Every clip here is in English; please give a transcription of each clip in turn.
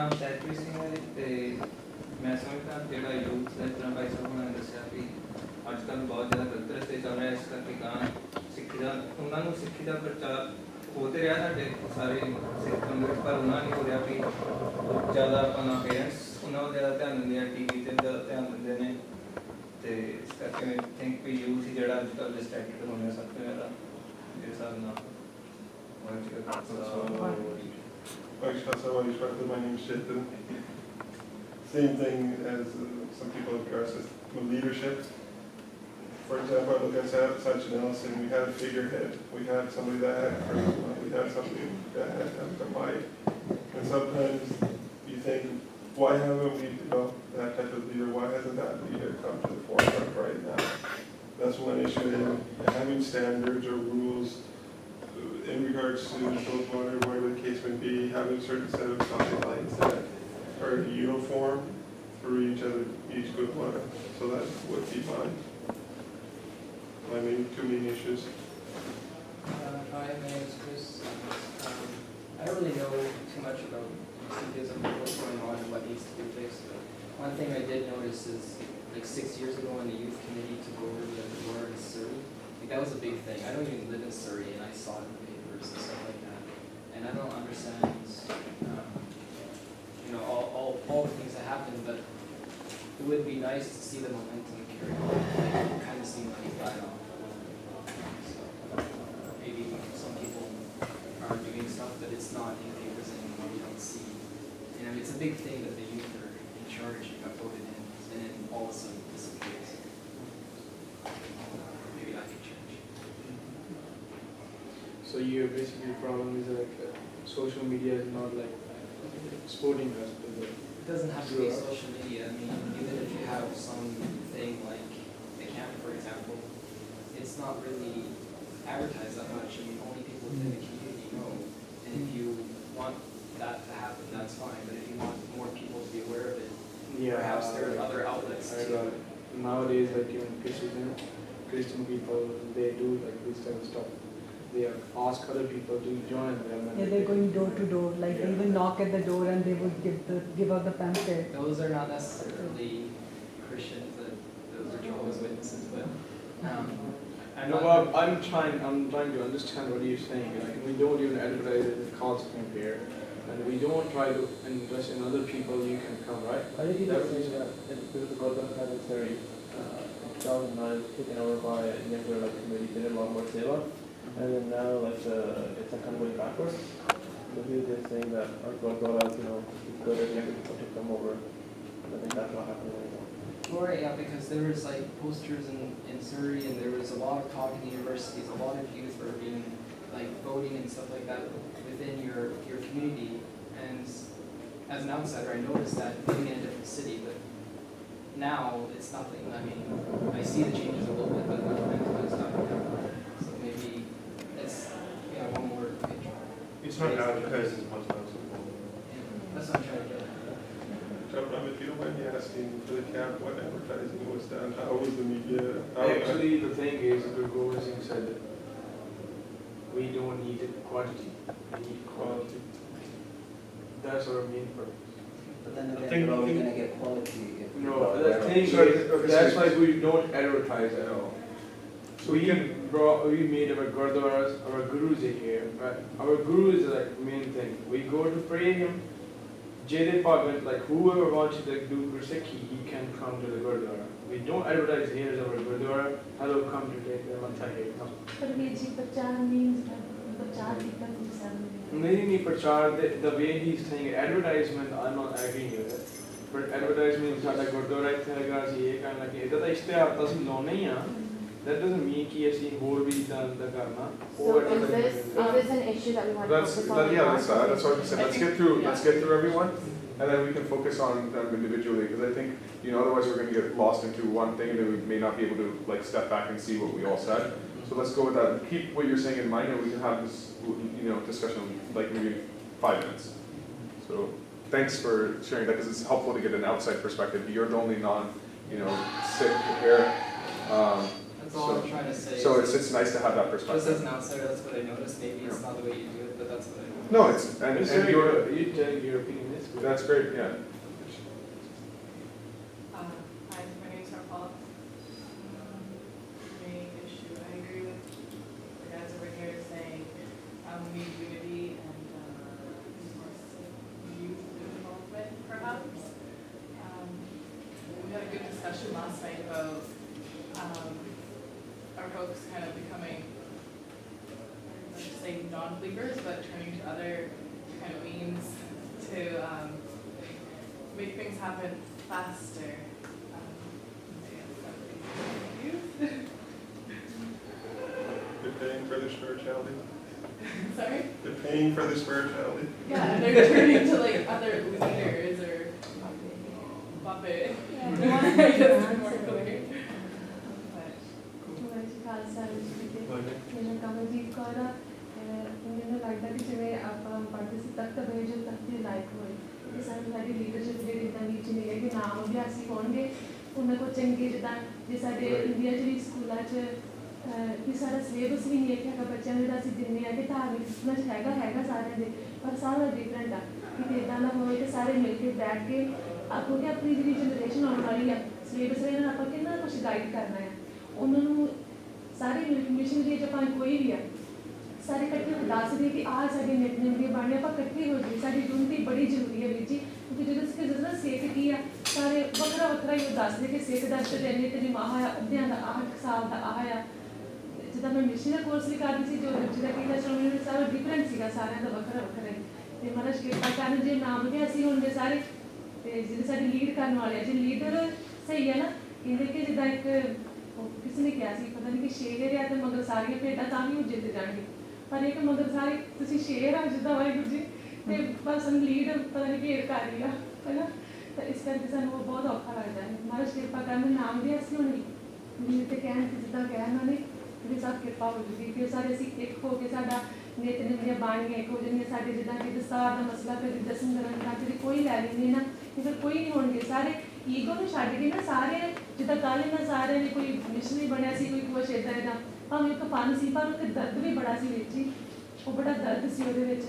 ਨਾਮ ਸੈਕਟਰੀ ਸਿੰਘ ਹੈ ਤੇ ਮੈਂ ਸਮਝਦਾ ਜਿਹੜਾ ਯੂਥ ਦਾ ਇਤਨਾ ਭਾਈ ਸਾਹਿਬ ਨੇ ਦੱਸਿਆ ਵੀ ਅੱਜ ਕੱਲ੍ਹ ਬਹੁਤ ਜ਼ਿਆਦਾ ਗਲਤ ਰਸਤੇ ਚੱਲ ਰਿਹਾ, ਇਸ ਕਰਕੇ ਗਾਂ ਸਿੱਖੀ ਦਾ ਉਹਨਾਂ ਨੂੰ ਸਿੱਖੀ ਦਾ ਪ੍ਰਚਾਰ ਹੋ ਤੇ ਰਿਹਾ ਸਾਡੇ ਸਾਰੇ ਸਿੱਖ ਕਮਿਊਨਿਟੀ, ਪਰ ਉਹਨਾਂ ਨਹੀਂ ਹੋ ਰਿਹਾ ਵੀ ਜ਼ਿਆਦਾ ਆਪਣਾ ਪੇਰੈਂਟਸ ਉਹਨਾਂ ਨੂੰ ਜ਼ਿਆਦਾ ਧਿਆਨ ਦਿੰਦੇ ਆ, TV 'ਤੇ ਜ਼ਿਆਦਾ ਧਿਆਨ ਦਿੰਦੇ ਨੇ, ਅਤੇ ਇਸ ਕਰਕੇ ਮੈਂ ਥਿੰਕ ਵੀ ਯੂਥ ਹੀ ਜਿਹੜਾ ਅੱਜ ਕੱਲ੍ਹ ਡਿਸਟਰੈਕਟਡ ਹੋ ਰਿਹਾ ਸਭ ਤੋਂ ਜ਼ਿਆਦਾ ਮੇਰੇ ਹਿਸਾਬ ਨਾਲ। My name is Chetan. Same thing as some people have expressed with leadership. For example, I look at Sergeant Nelson, we had a figurehead, we had somebody that had charisma, we had somebody that had the mic. And sometimes you think, why haven't we developed that type of leader? Why hasn't that leader come to the forefront right now? That's one issue in having standards or rules in regards to soap water, whatever the case may be, having a certain set of something lines that are uniform for each good water. So that would be my two main issues. Hi, my name is Chris. I don't really know too much about Sikhism, what's going on and what needs to be fixed. But one thing I did notice is, like 6 years ago in the youth committee took over the war in Surrey, like that was a big thing. I don't even live in Surrey, and I saw it in the papers and stuff like that. And I don't understand, all the things that happened, but it would be nice to see the momentum carry on. Like, it kind of seemed like it died off. So maybe some people are doing stuff, but it's not in papers anymore. We don't see. It's a big thing that the youth are in charge, got voted in, and then all of a sudden disappears. Maybe that could change. So your basically problem is like social media is not like supporting us. It doesn't have to be social media. I mean, even if you have something like the camp, for example, it's not really advertised that much. I mean, only people within the community know. And if you want that to happen, that's fine. But if you want more people to be aware of it, perhaps there are other outlets too. Nowadays, like even Christian people, they do like this type of stuff. They ask other people to join them. Yeah, they're going door to door. Like they even knock at the door and they would give out the pamphlet. Those are not necessarily Christians. Those are Jehovah's Witnesses. But I'm trying to understand what you're saying. Like we don't even advertise it with Khalsa camp here, and we don't try to invest in other people. You can come, right? I think you just saying that because the Gordon Secretary in 2009 was taken over by a younger committee, did a lot more seva. And then now, it's a kind of way backwards. So he was just saying that our Gurdwara, it's good if younger people to come over. And I think that's not happening anymore. Or, yeah, because there was like posters in Surrey, and there was a lot of talk in the universities. A lot of youth were being like voting and stuff like that within your community. And as an outsider, I noticed that living in a different city, but now it's nothing. I mean, I see the changes a little bit, but it's not happening. So maybe it's one more picture. It's not advertised as much now. That's what I'm trying to get at. If you don't mind me asking for the camp, what advertising was done? How was the media? Actually, the thing is, Guru Gobind Singh said that we don't need quantity, we need quality. That's our main purpose. But then again, we're only going to get quality if we No, the thing is, that's why we don't advertise at all. So we made our gurdwaras, our gurus are here, but our guru is like main thing. We go to pray him. Jade Pagant, like whoever wants to do Gursikhi, he can come to the Gurdwara. We don't advertise here is our Gurdwara. Hello, come to take the Matha here. No. But Veji Prachar means Prachar people in ceremony. Nahi, Prachar, the way he's saying advertisement, I'm not agreeing with it. But advertisement is like Gurdwara, ye kind of like that. Ishtihar doesn't know nahi. That doesn't mean that we hold the karna. So is this an issue that we want to focus on? That's what I said. Let's get through everyone, and then we can focus on them individually. Because I think otherwise we're going to get lost into one thing, and then we may not be able to step back and see what we all said. So let's go with that. Keep what you're saying in mind, and we can have this discussion like maybe 5 minutes. So thanks for sharing that, because it's helpful to get an outside perspective. You're the only sick here. That's all I'm trying to say. So it's nice to have that perspective. Just as an outsider, that's what I noticed. Maybe it's not the way you do it, but that's what I noticed. No, it's, and Sorry, you're, you telling your opinion is good. that's great, yeah. Hi, my name is Paula. Main issue, I agree with the guys over here saying we need unity and more youth involvement, perhaps. We had a good discussion last night about our folks kind of becoming, let's just say, non-believers, but turning to other kind of means to make things happen faster. They're paying for their spirituality. Sorry? They're paying for their spirituality. Yeah, and they're turning to like other leaders or puppet. Yeah, they want to be Just answer. more clear. But Khalsa ਮੈਨੂੰ ਕਮਲਜੀਤ ਕੌਰ ਆ ਮੈਨੂੰ ਲੱਗਦਾ ਕਿ ਜਿਵੇਂ ਆਪਾਂ ਪੜ੍ਹਦੇ ਸੀ ਤਖਤ ਬੇਜਲ ਤਖਤ ਦੇ ਲਾਇਕ ਹੋਏ ਕਿ ਸਾਡੀ ਲੀਡਰਸ਼ਿਪ ਜਿਹੜੀ ਇੱਦਾਂ ਦੀ ਚੀਜ਼ ਹੈ ਕਿ ਨਾਮ ਅਭਿਆਸੀ ਹੋਣਗੇ ਉਹਨਾਂ ਕੋਲ ਚੰਗੇ ਜਿੱਦਾਂ ਜੇ ਸਾਡੇ ਇੰਡੀਆ 'ਚ ਵੀ ਸਕੂਲਾਂ 'ਚ ਕਿ ਸਾਡਾ ਸਿਲੇਬਸ ਵੀ ਨਹੀਂ ਹੈਗਾ ਬੱਚਿਆਂ ਨੂੰ ਜਿਹੜਾ ਅਸੀਂ ਦਿੰਦੇ ਹਾਂ ਕਿ ਧਾਰਮਿਕ ਸਕੂਲਾਂ 'ਚ ਹੈਗਾ ਸਾਰਿਆਂ ਦੇ ਪਰ ਸਾਰਾ ਡਿਫਰੈਂਟ ਆ ਕਿ ਇੱਦਾਂ ਦਾ ਹੋਵੇ ਕਿ ਸਾਰੇ ਮਿਲ ਕੇ ਬੈਠ ਕੇ ਕਿਉਂਕਿ ਆਪਣੀ ਜਿਹੜੀ ਜਨਰੇਸ਼ਨ ਆਉਣ ਵਾਲੀ ਆ ਸਿਲੇਬਸ ਇਹਨਾਂ ਨੂੰ ਆਪਾਂ ਕਿੰਨਾ ਕੁਛ ਗਾਈਡ ਕਰਨਾ ਹੈ ਉਹਨਾਂ ਨੂੰ ਸਾਰੇ ਮਿਸ਼ਨ ਦੀ ਜਾਂ ਭਾਵੇਂ ਕੋਈ ਵੀ ਆ ਸਾਰੇ ਇਕੱਠੇ ਹੋ ਦੱਸ ਦੇ ਕਿ ਆਹ ਸਾਡੇ ਨਿਤਨੇਮ ਦੀਆਂ ਬਾਣੀਆਂ ਆਪਾਂ ਇਕੱਠੇ ਹੋ ਜਾਈਏ ਸਾਡੀ ਯੂਨਿਟੀ ਬੜੀ ਜ਼ਰੂਰੀ ਹੈ ਵੀਰ ਜੀ ਕਿਉਂਕਿ ਜਦੋਂ ਅਸੀਂ ਜਦੋਂ ਸਿੱਖ ਕੀ ਆ ਸਾਰੇ ਵੱਖਰਾ ਹੀ ਉਹ ਦੱਸਦੇ ਕਿ ਸਿੱਖ ਦਾ ਚਲੇਨੇ ਤੇ ਨਿਮਾਹ ਆ ਅਧਿਆਂ ਦਾ 8 ਸਾਲ ਦਾ ਆਹ ਆ ਜਿੱਦਾਂ ਮੈਂ ਮਿਸ਼ਨ ਦਾ ਕੋਰਸ ਵੀ ਕਰਦੀ ਸੀ ਜੋ ਜਿਹਦਾ ਕਿ ਦਾ ਸਾਰਾ ਡਿਫਰੈਂਟ ਸੀਗਾ ਸਾਰਿਆਂ ਦਾ ਵੱਖਰਾ ਹੀ ਤੇ ਮਹਾਰਾਜ ਕਿਰਪਾ ਕਰਨ ਜੇ ਨਾਮ ਦੇ ਅਸੀਂ ਹੁੰਦੇ ਸਾਰੇ ਤੇ ਜਿਹੜੇ ਸਾਡੇ ਲੀਡ ਕਰਨ ਵਾਲੇ ਆ ਜੇ ਲੀਡਰ ਸਹੀ ਹੈ ਨਾ ਕਹਿੰਦੇ ਕਿ ਜਿੱਦਾਂ ਇੱਕ ਕਿਸੇ ਨੇ ਕਿਹਾ ਸੀ ਪਤਾ ਨਹੀਂ ਕਿ ਸ਼ੇਰ ਹੈ ਤੇ ਮਗਰ ਸਾਰੀਆਂ ਭੇਡਾਂ ਤਾਂ ਵੀ ਉਹ ਜਿੱਤ ਜਾਣਗੇ ਪਰ ਇੱਕ ਮਗਰ ਸਾਰੇ ਤੁਸੀਂ ਸ਼ੇਰ ਆ ਜਿੱਦਾਂ ਵਾਹਿਗੁਰੂ ਜੀ ਤੇ ਪਰ ਸਾਨੂੰ ਲੀਡ ਪਤਾ ਨਹੀਂ ਭੇਡ ਕਰ ਰਹੀ ਆ ਹੈ ਨਾ ਤਾਂ ਇਸ ਕਰਕੇ ਸਾਨੂੰ ਉਹ ਬਹੁਤ ਔਖਾ ਲੱਗਦਾ ਹੈ ਮਹਾਰਾਜ ਕਿਰਪਾ ਕਰਨ ਨਾਮ ਦੇ ਅਸੀਂ ਹੁਣ ਲੀਡ ਤੇ ਕਹਿਣ ਕਿ ਜਿੱਦਾਂ ਕਿਹਾ ਉਹਨਾਂ ਨੇ ਕਿ ਸਭ ਕਿਰਪਾ ਹੋ ਜੂਗੀ ਕਿ ਸਾਰੇ ਅਸੀਂ ਇੱਕ ਹੋ ਕੇ ਸਾਡਾ ਨਿਤਨੇਮ ਦੀਆਂ ਬਾਣੀਆਂ ਇੱਕ ਹੋ ਜਾਣਗੀਆਂ ਸਾਡੇ ਜਿੱਦਾਂ ਕਿ ਦਸਤਾਰ ਦਾ ਮਸਲਾ ਕਦੇ ਦਸਮ ਗ੍ਰੰਥ ਦਾ ਕਦੇ ਕੋਈ ਲੈ ਲੈਂਦੇ ਨਾ ਫਿਰ ਕੋਈ ਨਹੀਂ ਹੋਣਗੇ ਸਾਰੇ ਈਗੋ ਨੂੰ ਛੱਡ ਕੇ ਨਾ ਸਾਰੇ ਜਿੱਦਾਂ ਕੱਲ੍ਹ ਇਹਨਾਂ ਸਾਰਿਆਂ ਨੇ ਕੋਈ ਮਿਸ਼ਨ ਨਹੀਂ ਬਣਿਆ ਸੀ ਕੋਈ ਕੁਛ ਇੱਦਾਂ ਇੱਦਾਂ ਭਾਵੇਂ ਇੱਕ ਫਨ ਸੀ ਪਰ ਇੱਕ ਦਰਦ ਵੀ ਬੜਾ ਸੀ ਵਿੱਚ ਹੀ ਉਹ ਬੜਾ ਦਰਦ ਸੀ ਉਹਦੇ ਵਿੱਚ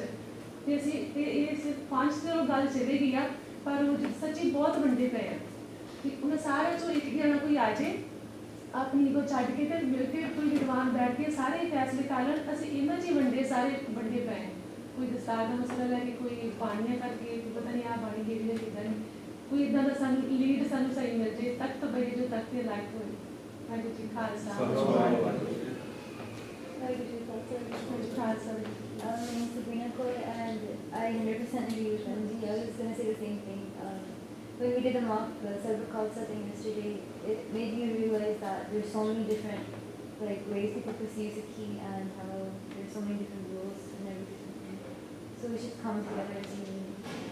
ਤੇ ਅਸੀਂ ਤੇ ਇਹ ਸਿਰਫ 5 ਤੇ ਉਹ ਗੱਲ ਚਲੇਗੀ ਆ ਪਰ ਉਹ ਸੱਚੀ ਬਹੁਤ ਵੰਡੇ ਪਏ ਆ ਕਿ ਉਹਨਾਂ ਸਾਰਿਆਂ ਚੋਂ ਇੱਕ ਜਣਾ ਕੋਈ ਆ ਜੇ ਆਪਣੀ ਈਗੋ ਛੱਡ ਕੇ ਤੇ ਮਿਲ ਕੇ ਕੋਈ ਵਿਦਵਾਨ ਬੈਠ ਕੇ ਸਾਰੇ ਫੈਸਲੇ ਕਰ ਲੈਣ ਅਸੀਂ ਇਹਨਾਂ 'ਚ ਹੀ ਵੰਡੇ ਸਾਰੇ ਵੰਡੇ ਪਏ ਕੋਈ ਦਸਤਾਰ ਦਾ ਮਸਲਾ ਲੈ ਕੇ ਕੋਈ ਬਾਣੀਆਂ ਕਰਕੇ ਪਤਾ ਨਹੀਂ ਆਹ ਬਾਣੀ ਕਿਹੜੀ ਹੈ ਕਿੱਦਾਂ ਨਹੀਂ ਕੋਈ ਇੱਦਾਂ ਦਾ ਸਾਨੂੰ ਲੀਡ ਸਾਨੂੰ ਸਹੀ ਮਿਲ ਜੇ ਤਖਤ ਬਈ ਜੋ ਤਖਤ ਦੇ ਲਾਇਕ ਹੋਏ Waheguru ji Khalsa Khalsa My name is Sabrina Kaur and I 100% agree with Ranji. I was going to say the same thing. When we did the mock Khalsa thing yesterday, it made me realize that there's so many different ways people perceive the key and how there's so many different rules and everything. So we should come together as a unity.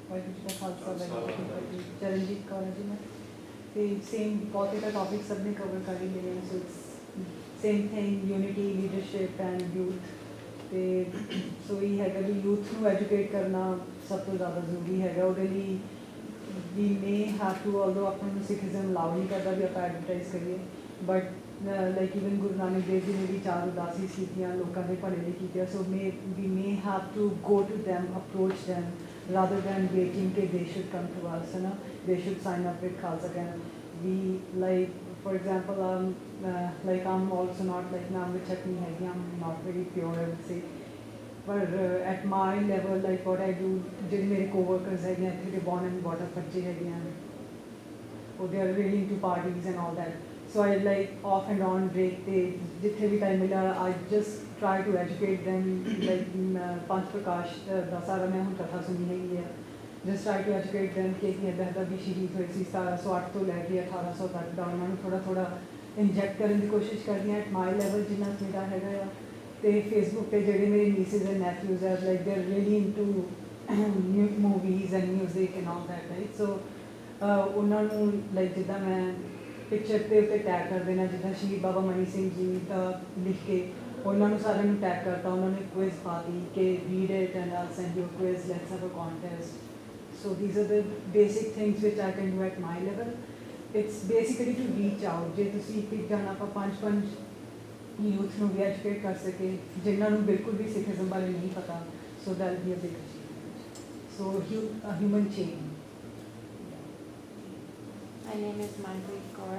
Waheguru ji ਕਾ ਖਾਲਸਾ ਵਾਹਿਗੁਰੂ ਜੀ ਕੀ ਫਤਿਹ ਚਰਨਜੀਤ ਕੌਰ ਜੀ ਮੈਂ ਤੇ same ਬਹੁਤ ਦਾ topic ਸਭ ਨੇ cover ਕਰ ਹੀ ਲਿਆ so same thing unity leadership and youth ਤੇ ਸੋ ਇਹ ਹੈਗਾ ਵੀ ਯੂਥ ਨੂੰ ਐਜੂਕੇਟ ਕਰਨਾ ਸਭ ਤੋਂ ਜ਼ਿਆਦਾ ਜ਼ਰੂਰੀ ਹੈਗਾ ਉਹਦੇ ਲਈ ਵੀ ਮੇ ਹੈਵ ਟੂ ਆਲਦੋ ਆਪਾਂ ਨੂੰ ਸਿੱਖੀਜ਼ਮ ਅਲਾਉ ਨਹੀਂ ਕਰਦਾ ਵੀ ਆਪਾਂ ਐਡਵਰਟਾਈਜ਼ ਕਰੀਏ but like even Guru Nanak Dev ji ਨੇ ਵੀ 4 ਉਦਾਸੀ ਕੀਤੀਆਂ ਲੋਕਾਂ ਦੇ ਭਲੇ ਲਈ ਕੀਤੀਆਂ so we may have to go to them approach them rather than waiting till they should come to us, you know, they should sign up with Khalsa again. We like, for example, like I'm also not like naam with chutney hai, I'm not very pure, I would say. But at my level, like what I do, ਜਿਹੜੇ ਮੇਰੇ co-workers ਹੈਗੇ ਇੱਥੇ ਦੇ born and brought up ਬੱਚੇ ਹੈਗੇ ਹਨ, oh they are really into parties and all that. So I like off and on break ਤੇ ਜਿੱਥੇ ਵੀ time ਮਿਲਿਆ I just try to educate them like ਪੰਜ ਪ੍ਰਕਾਸ਼ ਦਾ ਸਾਰਾ ਮੈਂ ਹੁਣ ਕਥਾ ਸੁਣੀ ਹੈਗੀ ਹੈ just try to educate them ਕਿ ਇੱਦਾਂ ਇੱਦਾਂ ਵੀ ਸ਼ਹੀਦ ਹੋਏ ਸੀ 1708 ਤੋਂ ਲੈ ਕੇ 1800 ਤੱਕ ਦਾ ਉਹਨਾਂ ਨੂੰ ਥੋੜ੍ਹਾ ਇੰਜੈਕਟ ਕਰਨ ਦੀ ਕੋਸ਼ਿਸ਼ ਕਰਦੀ ਹਾਂ at my level ਜਿੰਨਾ ਮੇਰਾ ਹੈਗਾ ਆ ਤੇ ਫੇਸਬੁੱਕ 'ਤੇ ਜਿਹੜੇ ਮੇਰੇ nieces and nephews are like they're really into movies and music and all that right so ਉਹਨਾਂ ਨੂੰ ਲਾਈਕ ਜਿੱਦਾਂ ਮੈਂ ਪਿਕਚਰ ਦੇ ਉੱਤੇ ਟੈਗ ਕਰ ਦੇਣਾ ਜਿੱਦਾਂ ਸ਼ਹੀਦ ਬਾਬਾ ਮਨੀ ਸਿੰਘ ਜੀ ਦਾ ਲਿਖ ਕੇ ਉਹਨਾਂ ਨੂੰ ਸਾਰਿਆਂ ਨੂੰ ਟੈਗ ਕਰਤਾ ਉਹਨਾਂ ਨੇ ਕੁਇਜ਼ ਪਾ ਦਿੱਤੀ ਕਿ read it and all send you quiz let's have a contest so these are the basic things which I can do at my level it's basically to reach out ਜੇ ਤੁਸੀਂ ਇੱਕ ਜਾਣਾ ਆਪਾਂ 5 ਯੂਥ ਨੂੰ ਵੀ educate ਕਰ ਸਕੇ ਜਿਨ੍ਹਾਂ ਨੂੰ ਬਿਲਕੁਲ ਵੀ ਸਿੱਖਿਜ਼ਮ ਬਾਰੇ ਨਹੀਂ ਪਤਾ so that be a big achievement so human chain My name is Manpreet Kaur.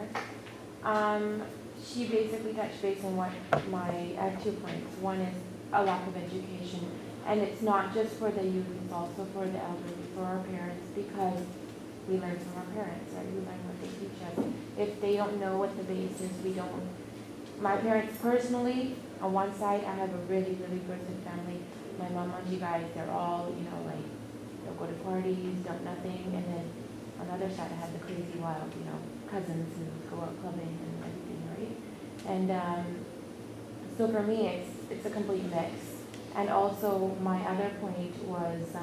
She basically touched base on I have 2 points. One is a lack of education, and it's not just for the youth, it's also for the elderly, for our parents, because we learn from our parents, right? We learn what they teach us. If they don't know what the base is, we don't. My parents personally, on one side, I have a really, really good family. My mom and you guys, they're all, like, they'll go to parties, don't nothing, and then on the other side, I have the crazy wild, cousins who go out clubbing and everything, right? And so for me, it's a complete mix. And also, my other point was,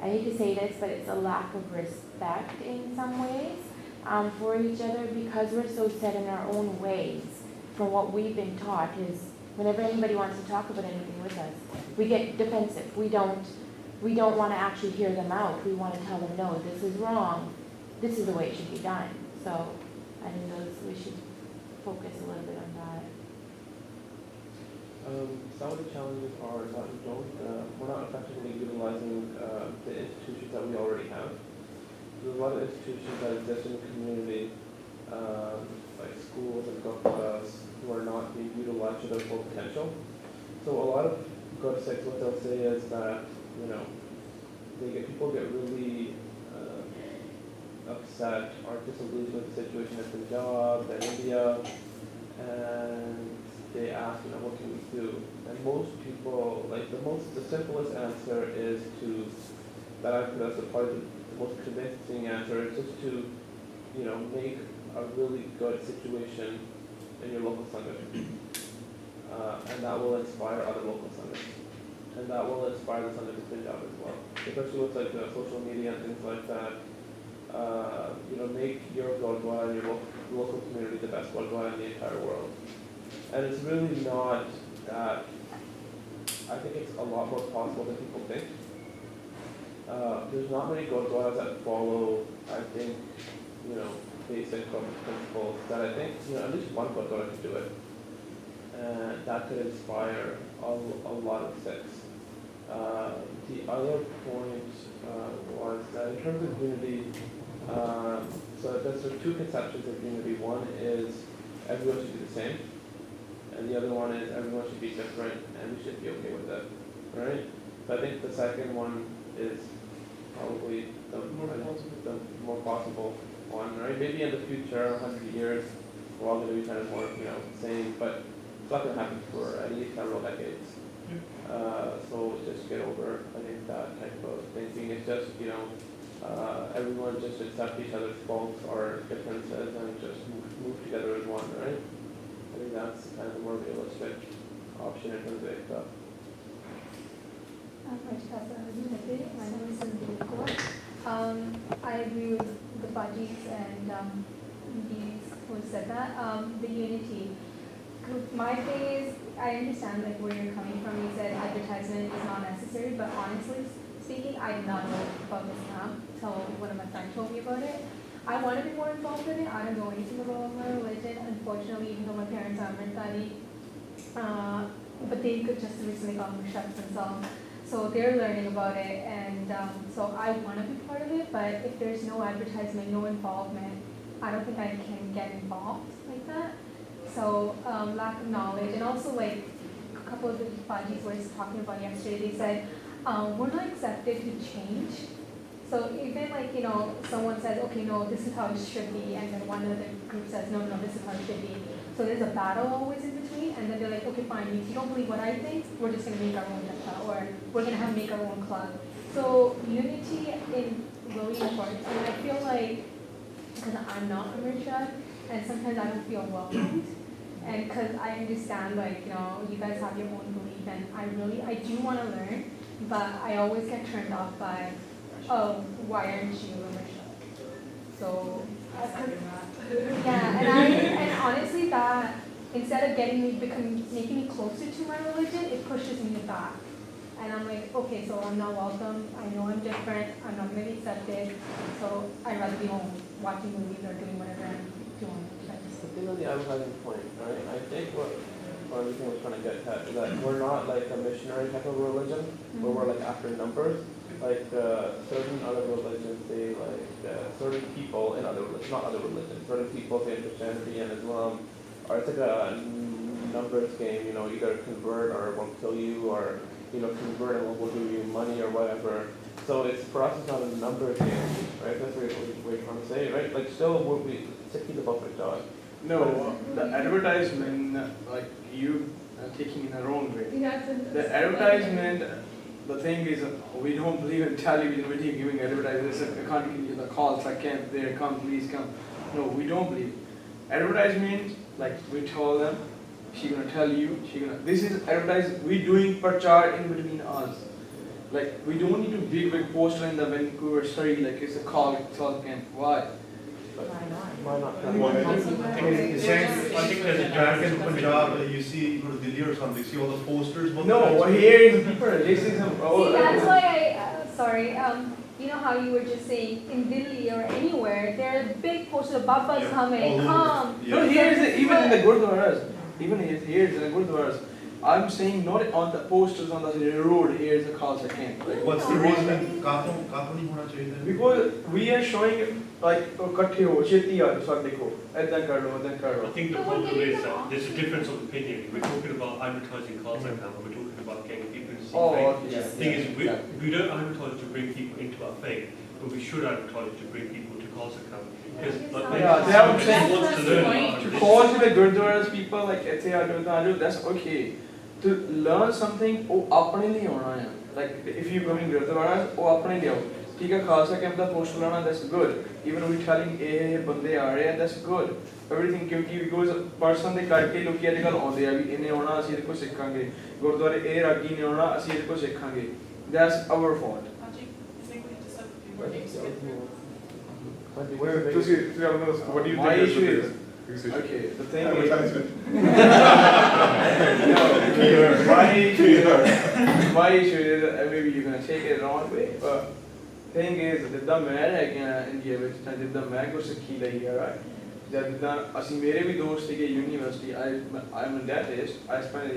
I hate to say this, but it's a lack of respect in some ways for each other, because we're so set in our own ways. From what we've been taught is, whenever anybody wants to talk about anything with us, we get defensive. We don't want to actually hear them out. We want to tell them, no, this is wrong. This is the way it should be done. So I think we should focus a little bit on that. Some of the challenges are that we're not effectively utilizing the institutions that we already have. There's a lot of institutions that exist in the community, like schools and governments, who are not being utilized to their full potential. So a lot of good sites, what they'll say is that, people get really upset or disillusioned with the situation at Punjab and India, and they ask, what can we do? And most people, the simplest answer is that I think that's probably the most convincing answer, is just to, make a really good situation in your local Sangat. And that will inspire other local Sangats. And that will inspire the Sangat of Punjab as well. Especially with social media and things like that. Make your Gurdwara and your local community the best Gurdwara in the entire world. And it's really not that. I think it's a lot more possible than people think. There's not many Gurdwaras that follow, I think, basic principles that I think, at least one Gurdwara could do it. And that could inspire a lot of Sikhs. The other point was that in terms of unity, so there's 2 conceptions of unity. One is everyone should be the same, and the other one is everyone should be different, and we should be okay with it, right? So I think the second one is probably the more possible one, right? Maybe in the future, 100 years, we're all going to be kind of more, same, but it's not going to happen for at least several decades. So just get over, I think, that type of thinking. It's just, everyone just accept each other's faults or differences and just move together as one, right? I think that's kind of the more realistic option in terms of stuff. My name is Sandeep Kaur. I agree with the parties and these who said that. The unity. My thing is, I understand where you're coming from. You said advertisement is not necessary, but honestly speaking, I did not know about this now until one of my friends told me about it. I want to be more involved in it. I don't know anything about my religion, unfortunately, even though my parents are Americani. But they could just recently got chefs themselves. So they're learning about it, and so I want to be part of it, but if there's no advertisement, no involvement, I don't think I can get involved like that. So lack of knowledge, and also a couple of the parties were talking about yesterday, they said, we're not accepted to change. So even someone says, okay, no, this is how it should be, and then one other group says, no, this is how it should be. So there's a battle always in between, and then they're like, okay, fine, if you don't believe what I think, we're just going to make our own club, or we're going to make our own club. So unity is really important, and I feel like, because I'm not from Rishad, and sometimes I don't feel welcomed, and because I understand, you guys have your own belief, and I do want to learn, but I always get turned off by, oh, why aren't you a Rishad? So, yeah, and honestly, that instead of making me closer to my religion, it pushes me back. And I'm like, okay, so I'm not welcome. I know I'm different. I'm not going to be accepted. So I'd rather be home watching movies or doing whatever I'm doing. I think on the advertising point, right? I think what one of the things I was trying to get at is that we're not like a missionary type of religion where we're like after numbers. Like certain other religions, they like certain people in other religions, not other religions, certain people say in Christianity and Islam, or it's like a numbers game. You know, either convert or we'll kill you, or you know, convert and we'll give you money or whatever. So it's for us, it's not a numbers game, right? That's what we're trying to say, right? Like still, we sticky the buffet job. No, the advertisement, like you taking in the wrong way. Yeah, The advertisement, the thing is, we don't believe in television, we're giving advertisements, I can't give you the calls, I can't, there, come, please come. No, we don't believe. Advertisement, like we tell them, she gonna tell you, this is advertising, we doing prachar in between us. Like, we don't need to big poster in the Vancouver Surrey, like it's a call, camp. Why? Why not? I think there's a track in Punjab, you see, you go to Delhi or something, see all the posters. No, here is people racism. See, that's why sorry, you know how you were just saying, in Delhi or anywhere, there are big posters, Baba's coming, come. No, even in the Gurdwaras, even here in the Gurdwaras, I'm saying not on the posters on the road, here's the Khalsa camp. Like, what's the reason? Because we are showing like, ikkathe ho, cheti aa jo dekho, edda kar lo, edda kar lo. I think the problem is that there's a difference of opinion. We're talking about advertising Khalsa camp, and we're talking about getting people to see faith. Yes, The thing is, we don't advertise to bring people into our faith, but we should advertise to bring people to Khalsa camp. Because they have somebody wants to learn about to tradition. call to the Gurdwaras people like that's okay. To learn something, oh, apne liye auna hai. Like if you coming Gurdwaras, oh, apne liye aao. ठीक है, Khalsa camp का post लाना, that's good. Even we telling बंदे आ रहे हैं, that's good. Everything क्योंकि because person ਦੇ ਕਰਕੇ ਲੋਕੀ ਅੱਜ ਕੱਲ ਆਉਂਦੇ ਆ ਵੀ ਇਹਨੇ ਆਉਣਾ ਅਸੀਂ ਇਹਦੇ ਕੋਲ ਸਿੱਖਾਂਗੇ, ਗੁਰਦੁਆਰੇ ਇਹ ਰਾਗੀ ਨੇ ਆਉਣਾ ਅਸੀਂ ਇਹਦੇ ਕੋਲ ਸਿੱਖਾਂਗੇ. That's our fault. What do you My think issue is is, the okay, the thing is, Advertisement. my issue is, maybe you're gonna take it the wrong way, but thing is, ਜਿੱਦਾਂ ਮੈਂ ਰਹਿ ਗਿਆ India ਵਿੱਚ ਤਾਂ ਜਿੱਦਾਂ ਮੈਂ ਕੁਝ ਸਿੱਖੀ ਲਈ ਹੈ, right? ਜਿੱਦਾਂ ਅਸੀਂ ਮੇਰੇ ਵੀ ਦੋਸਤ ਸੀਗੇ university, I'm a dentist, I spent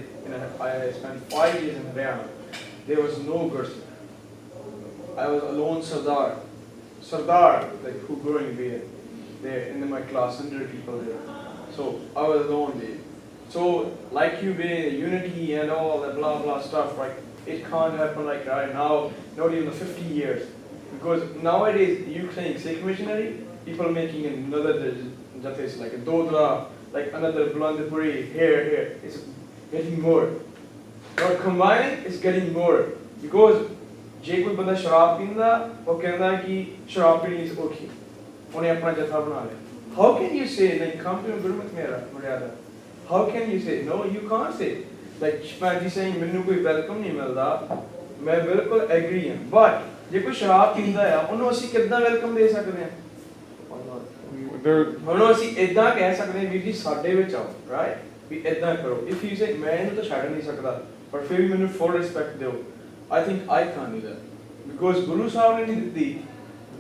5 years in Haryana. There was no person. I was alone Sardar, like who growing there in my class, 100 people there. So I was alone there. So like you unity and all that blah blah stuff, like it can't happen like right now, not even 50 years. Because nowadays you think Sikh missionary, people making another jatis like a Dodra, like another Blandapuri, here, it's getting more. Not combining, it's getting more. Because ਜੇ ਕੋਈ ਬੰਦਾ ਸ਼ਰਾਬ ਪੀਂਦਾ ਉਹ ਕਹਿੰਦਾ ਕਿ ਸ਼ਰਾਬ ਪੀਣੀ is okay, ਉਹਨੇ ਆਪਣਾ ਜਥਾ ਬਣਾ ਲਿਆ. How can you say like come to ਗੁਰਮਤ ਮੇਰਾ ਮਰਿਆਦਾ? How can you say no? You can't say like Shpanji saying ਮੈਨੂੰ ਕੋਈ ਵੈਲਕਮ ਨਹੀਂ ਮਿਲਦਾ, ਮੈਂ ਬਿਲਕੁਲ ਐਗਰੀ ਹਾਂ, but ਜੇ ਕੋਈ ਸ਼ਰਾਬ ਪੀਂਦਾ ਆ ਉਹਨੂੰ ਅਸੀਂ ਕਿੱਦਾਂ ਵੈਲਕਮ ਦੇ ਸਕਦੇ ਹਾਂ? ਉਹਨੂੰ ਅਸੀਂ ਇਦਾਂ ਕਹਿ ਸਕਦੇ ਹਾਂ ਵੀ ਜੀ ਸਾਡੇ ਵਿੱਚ ਆਓ, ਰਾਈਟ, ਵੀ ਇਦਾਂ ਕਰੋ. If you say ਮੈਂ ਇਹਨੂੰ ਤਾਂ ਛੱਡ ਨਹੀਂ ਸਕਦਾ ਪਰ ਫਿਰ ਵੀ ਮੈਨੂੰ full respect ਦਿਓ, I think I can't do that. Because Guru Sahib ਨੇ ਨਹੀਂ ਦਿੱਤੀ,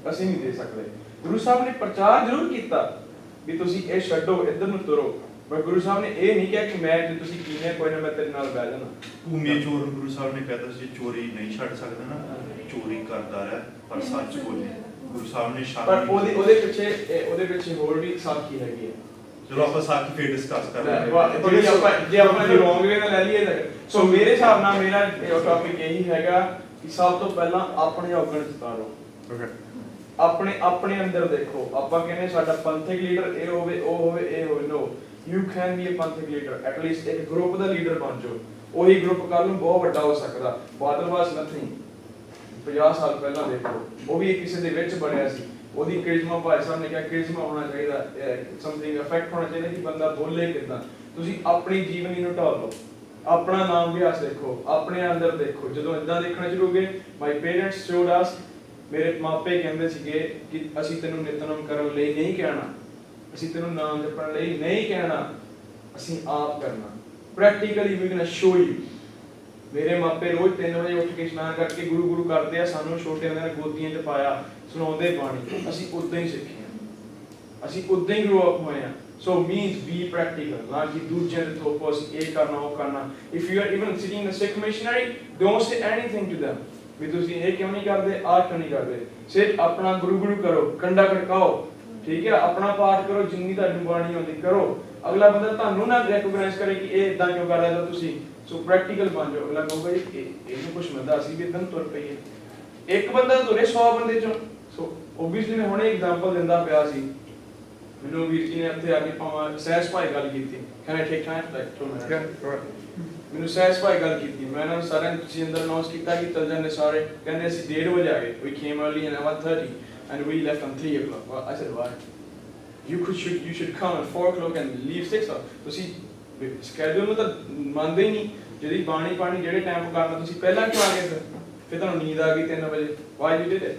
ਅਸੀਂ ਨਹੀਂ ਦੇ ਸਕਦੇ. Guru Sahib ਨੇ ਪ੍ਰਚਾਰ ਜ਼ਰੂਰ ਕੀਤਾ ਵੀ ਤੁਸੀਂ ਇਹ ਛੱਡੋ, ਇੱਧਰ ਨੂੰ ਤੁਰੋ, ਪਰ Guru Sahib ਨੇ ਇਹ ਨਹੀਂ ਕਿਹਾ ਕਿ ਮੈਂ ਜੇ ਤੁਸੀਂ ਪੀਣੇ ਕੋਈ ਨਾ ਮੈਂ ਤੇਰੇ ਨਾਲ ਬਹਿ ਜਾਣਾ. ਭੂਮੀ ਚੋਰ ਗੁਰੂ ਸਾਹਿਬ ਨੇ ਕਹਿਤਾ ਸੀ ਚੋਰੀ ਨਹੀਂ ਛੱਡ ਸਕਦਾ ਨਾ, ਚੋਰੀ ਕਰਦਾ ਰਿਹਾ ਪਰ ਸੱਚ ਬੋਲੇ. ਗੁਰੂ ਸਾਹਿਬ ਨੇ ਸ਼ਾਂਤੀ. ਪਰ ਉਹਦੇ ਪਿੱਛੇ ਹੋਰ ਵੀ ਸਾਖੀ ਹੈਗੀ ਹੈ. ਚਲੋ ਆਪਾਂ ਸਾਖੀ ਫੇਰ ਡਿਸਕਸ ਕਰਾਂਗੇ. ਜੇ ਆਪਾਂ ਇਹ ਰੋਂਗ ਵੇ ਨਾਲ ਲੈ ਲਈਏ ਤਾਂ ਸੋ ਮੇਰੇ ਹਿਸਾਬ ਨਾਲ ਮੇਰਾ ਇਹ ਟੌਪਿਕ ਇਹੀ ਹੈਗਾ ਕਿ ਸਭ ਤੋਂ ਪਹਿਲਾਂ ਆਪਣੇ ਔਗਣ ਚਤਾਰੋ. ਆਪਣੇ ਅੰਦਰ ਦੇਖੋ. ਆਪਾਂ ਕਹਿੰਦੇ ਸਾਡਾ ਪੰਥਕ ਲੀਡਰ ਇਹ ਹੋਵੇ, ਉਹ ਹੋਵੇ, ਇਹ ਹੋਵੇ. ਨੋ, ਯੂ ਕੈਨ ਬੀ ਅ ਪੰਥਕ ਲੀਡਰ. ਐਟਲੀਸਟ ਇੱਕ ਗਰੁੱਪ ਦਾ ਲੀਡਰ ਬਣ ਜਾਓ. ਉਹੀ ਗਰੁੱਪ ਕੱਲ ਨੂੰ ਬਹੁਤ ਵੱਡਾ ਹੋ ਸਕਦਾ. ਬਾਦਲ ਵਾਸ ਨਥਿੰਗ. 50 ਸਾਲ ਪਹਿਲਾਂ ਦੇਖੋ, ਉਹ ਵੀ ਕਿਸੇ ਦੇ ਵਿੱਚ ਬਣਿਆ ਸੀ. ਉਹਦੀ ਕ੍ਰਿਸ਼ਮਾ ਭਾਈ ਸਾਹਿਬ ਨੇ ਕਿਹਾ ਕ੍ਰਿਸ਼ਮਾ ਹੋਣਾ ਚਾਹੀਦਾ, ਸਮਥਿੰਗ ਇਫੈਕਟ ਹੋਣਾ ਚਾਹੀਦਾ ਕਿ ਬੰਦਾ ਬੋਲੇ ਕਿੱਦਾਂ. ਤੁਸੀਂ ਆਪਣੀ ਜੀਵਨੀ ਨੂੰ ਢਾਲ ਲਓ, ਆਪਣਾ ਨਾਮ ਵਿਆਸ ਦੇਖੋ, ਆਪਣੇ ਅੰਦਰ ਦੇਖੋ. ਜਦੋਂ ਇਦਾਂ ਦੇਖਣਾ ਸ਼ੁਰੂ ਹੋ ਗਏ, ਮਾਈ ਪੇਰੈਂਟਸ ਸ਼ੋਡ ਅਸ, ਮੇਰੇ ਮਾਪੇ ਕਹਿੰਦੇ ਸੀਗੇ ਕਿ ਅਸੀਂ ਤੈਨੂੰ ਨਿਤਨਮ ਕਰਨ ਲਈ ਨਹੀਂ ਕਹਿਣਾ, ਅਸੀਂ ਤੈਨੂੰ ਨਾਮ ਜਪਣ ਲਈ ਨਹੀਂ ਕਹਿਣਾ, ਅਸੀਂ ਆਪ ਕਰਨਾ. Practically we can show you. ਮੇਰੇ ਮਾਪੇ ਰੋਜ਼ 3 ਵਜੇ ਉੱਠ ਕੇ ਇਸ਼ਨਾਨ ਕਰਕੇ ਗੁਰੂ ਕਰਦੇ ਆ. ਸਾਨੂੰ ਛੋਟੇ ਹੁੰਦਿਆਂ ਗੋਦੀਆਂ 'ਚ ਪਾਇਆ, ਸੁਣਾਉਂਦੇ ਬਾਣੀ. ਅਸੀਂ ਉਦਾਂ ਹੀ ਸਿੱਖੇ ਹਾਂ, ਅਸੀਂ ਉਦਾਂ ਹੀ ਗਰੋ ਅਪ ਹੋਏ ਹਾਂ. So means be practical. ਨਾ ਕਿ ਦੂਜਿਆਂ ਦੇ ਥੋਪੋ ਅਸੀਂ ਇਹ ਕਰਨਾ ਉਹ ਕਰਨਾ. If you are even sitting in a Sikh missionary, don't say anything to them. ਵੀ ਤੁਸੀਂ ਇਹ ਕਿਉਂ ਨਹੀਂ ਕਰਦੇ, ਆਹ ਕਿਉਂ ਨਹੀਂ ਕਰਦੇ. ਸਿਰਫ ਆਪਣਾ ਗੁਰੂ ਕਰੋ, ਕੰਡਾ ਖੜਕਾਓ, ਠੀਕ ਹੈ, ਆਪਣਾ ਪਾਠ ਕਰੋ, ਜਿੰਨੀ ਤੁਹਾਨੂੰ ਬਾਣੀ ਆਉਂਦੀ ਕਰੋ. ਅਗਲਾ ਬੰਦਾ ਤੁਹਾਨੂੰ ਨਾ ਰੈਕਗਨਾਈਜ਼ ਕਰੇ ਕਿ ਇਹ ਇਦਾਂ ਕਿਉਂ ਕਰ ਰਿਹਾ ਤਾਂ ਤੁਸੀਂ ਸੋ ਪ੍ਰੈਕਟੀਕਲ ਬਣ ਜਾਓ. ਅਗਲਾ ਕਹੂਗਾ ਜੀ ਇਹਨੂੰ ਕੁਝ ਮਿਲਦਾ, ਅਸੀਂ ਵੀ ਇਦਾਂ ਤੁਰ ਪਈਏ. ਇੱਕ ਬੰਦਾ ਤੁਰੇ 100 ਬੰਦੇ ਚੋਂ. ਸੋ ਓਬਵੀਅਸਲੀ ਮੈਂ ਹੁਣੇ ਐਗਜ਼ਾਮਪਲ ਦਿੰਦਾ ਪਿਆ ਸੀ. ਮੈਨੂੰ ਵੀਰ ਜੀ ਨੇ ਇੱਥੇ ਆ ਕੇ ਭਾਵੇਂ ਸਹਿਜ ਭਾਈ ਗੱਲ ਕੀਤੀ, ਕਹਿੰਦਾ ਠੀਕ ਠਾਕ ਮੈਨੂੰ ਸਹਿਜ ਭਾਈ ਗੱਲ ਕੀਤੀ. ਮੈਂ ਨਾ ਸਾਰਿਆਂ ਨੂੰ ਤੁਸੀਂ ਅੰਦਰ ਅਨਾਉਂਸ ਕੀਤਾ ਕਿ ਚੱਲ ਜਾਂਦੇ ਸਾਰੇ. ਕਹਿੰਦੇ ਅਸੀਂ 1:30 ਵਜੇ ਆ ਗਏ. We came early at 1:30 and we left on 3 o'clock. Well, I said why? You should come at 4 o'clock and leave 6 o'clock. ਤੁਸੀਂ schedule ਨੂੰ ਤਾਂ ਮੰਨਦੇ ਹੀ ਨਹੀਂ. ਜਿਹੜੀ ਬਾਣੀ ਪਾਣੀ ਜਿਹੜੇ ਟਾਈਮ ਕਰਨਾ ਤੁਸੀਂ ਪਹਿਲਾਂ ਕਿਉਂ ਆ ਗਏ ਫਿਰ ਤੁਹਾਨੂੰ ਨੀਂਦ ਆ ਗਈ 3 ਵਜੇ. Why you did it?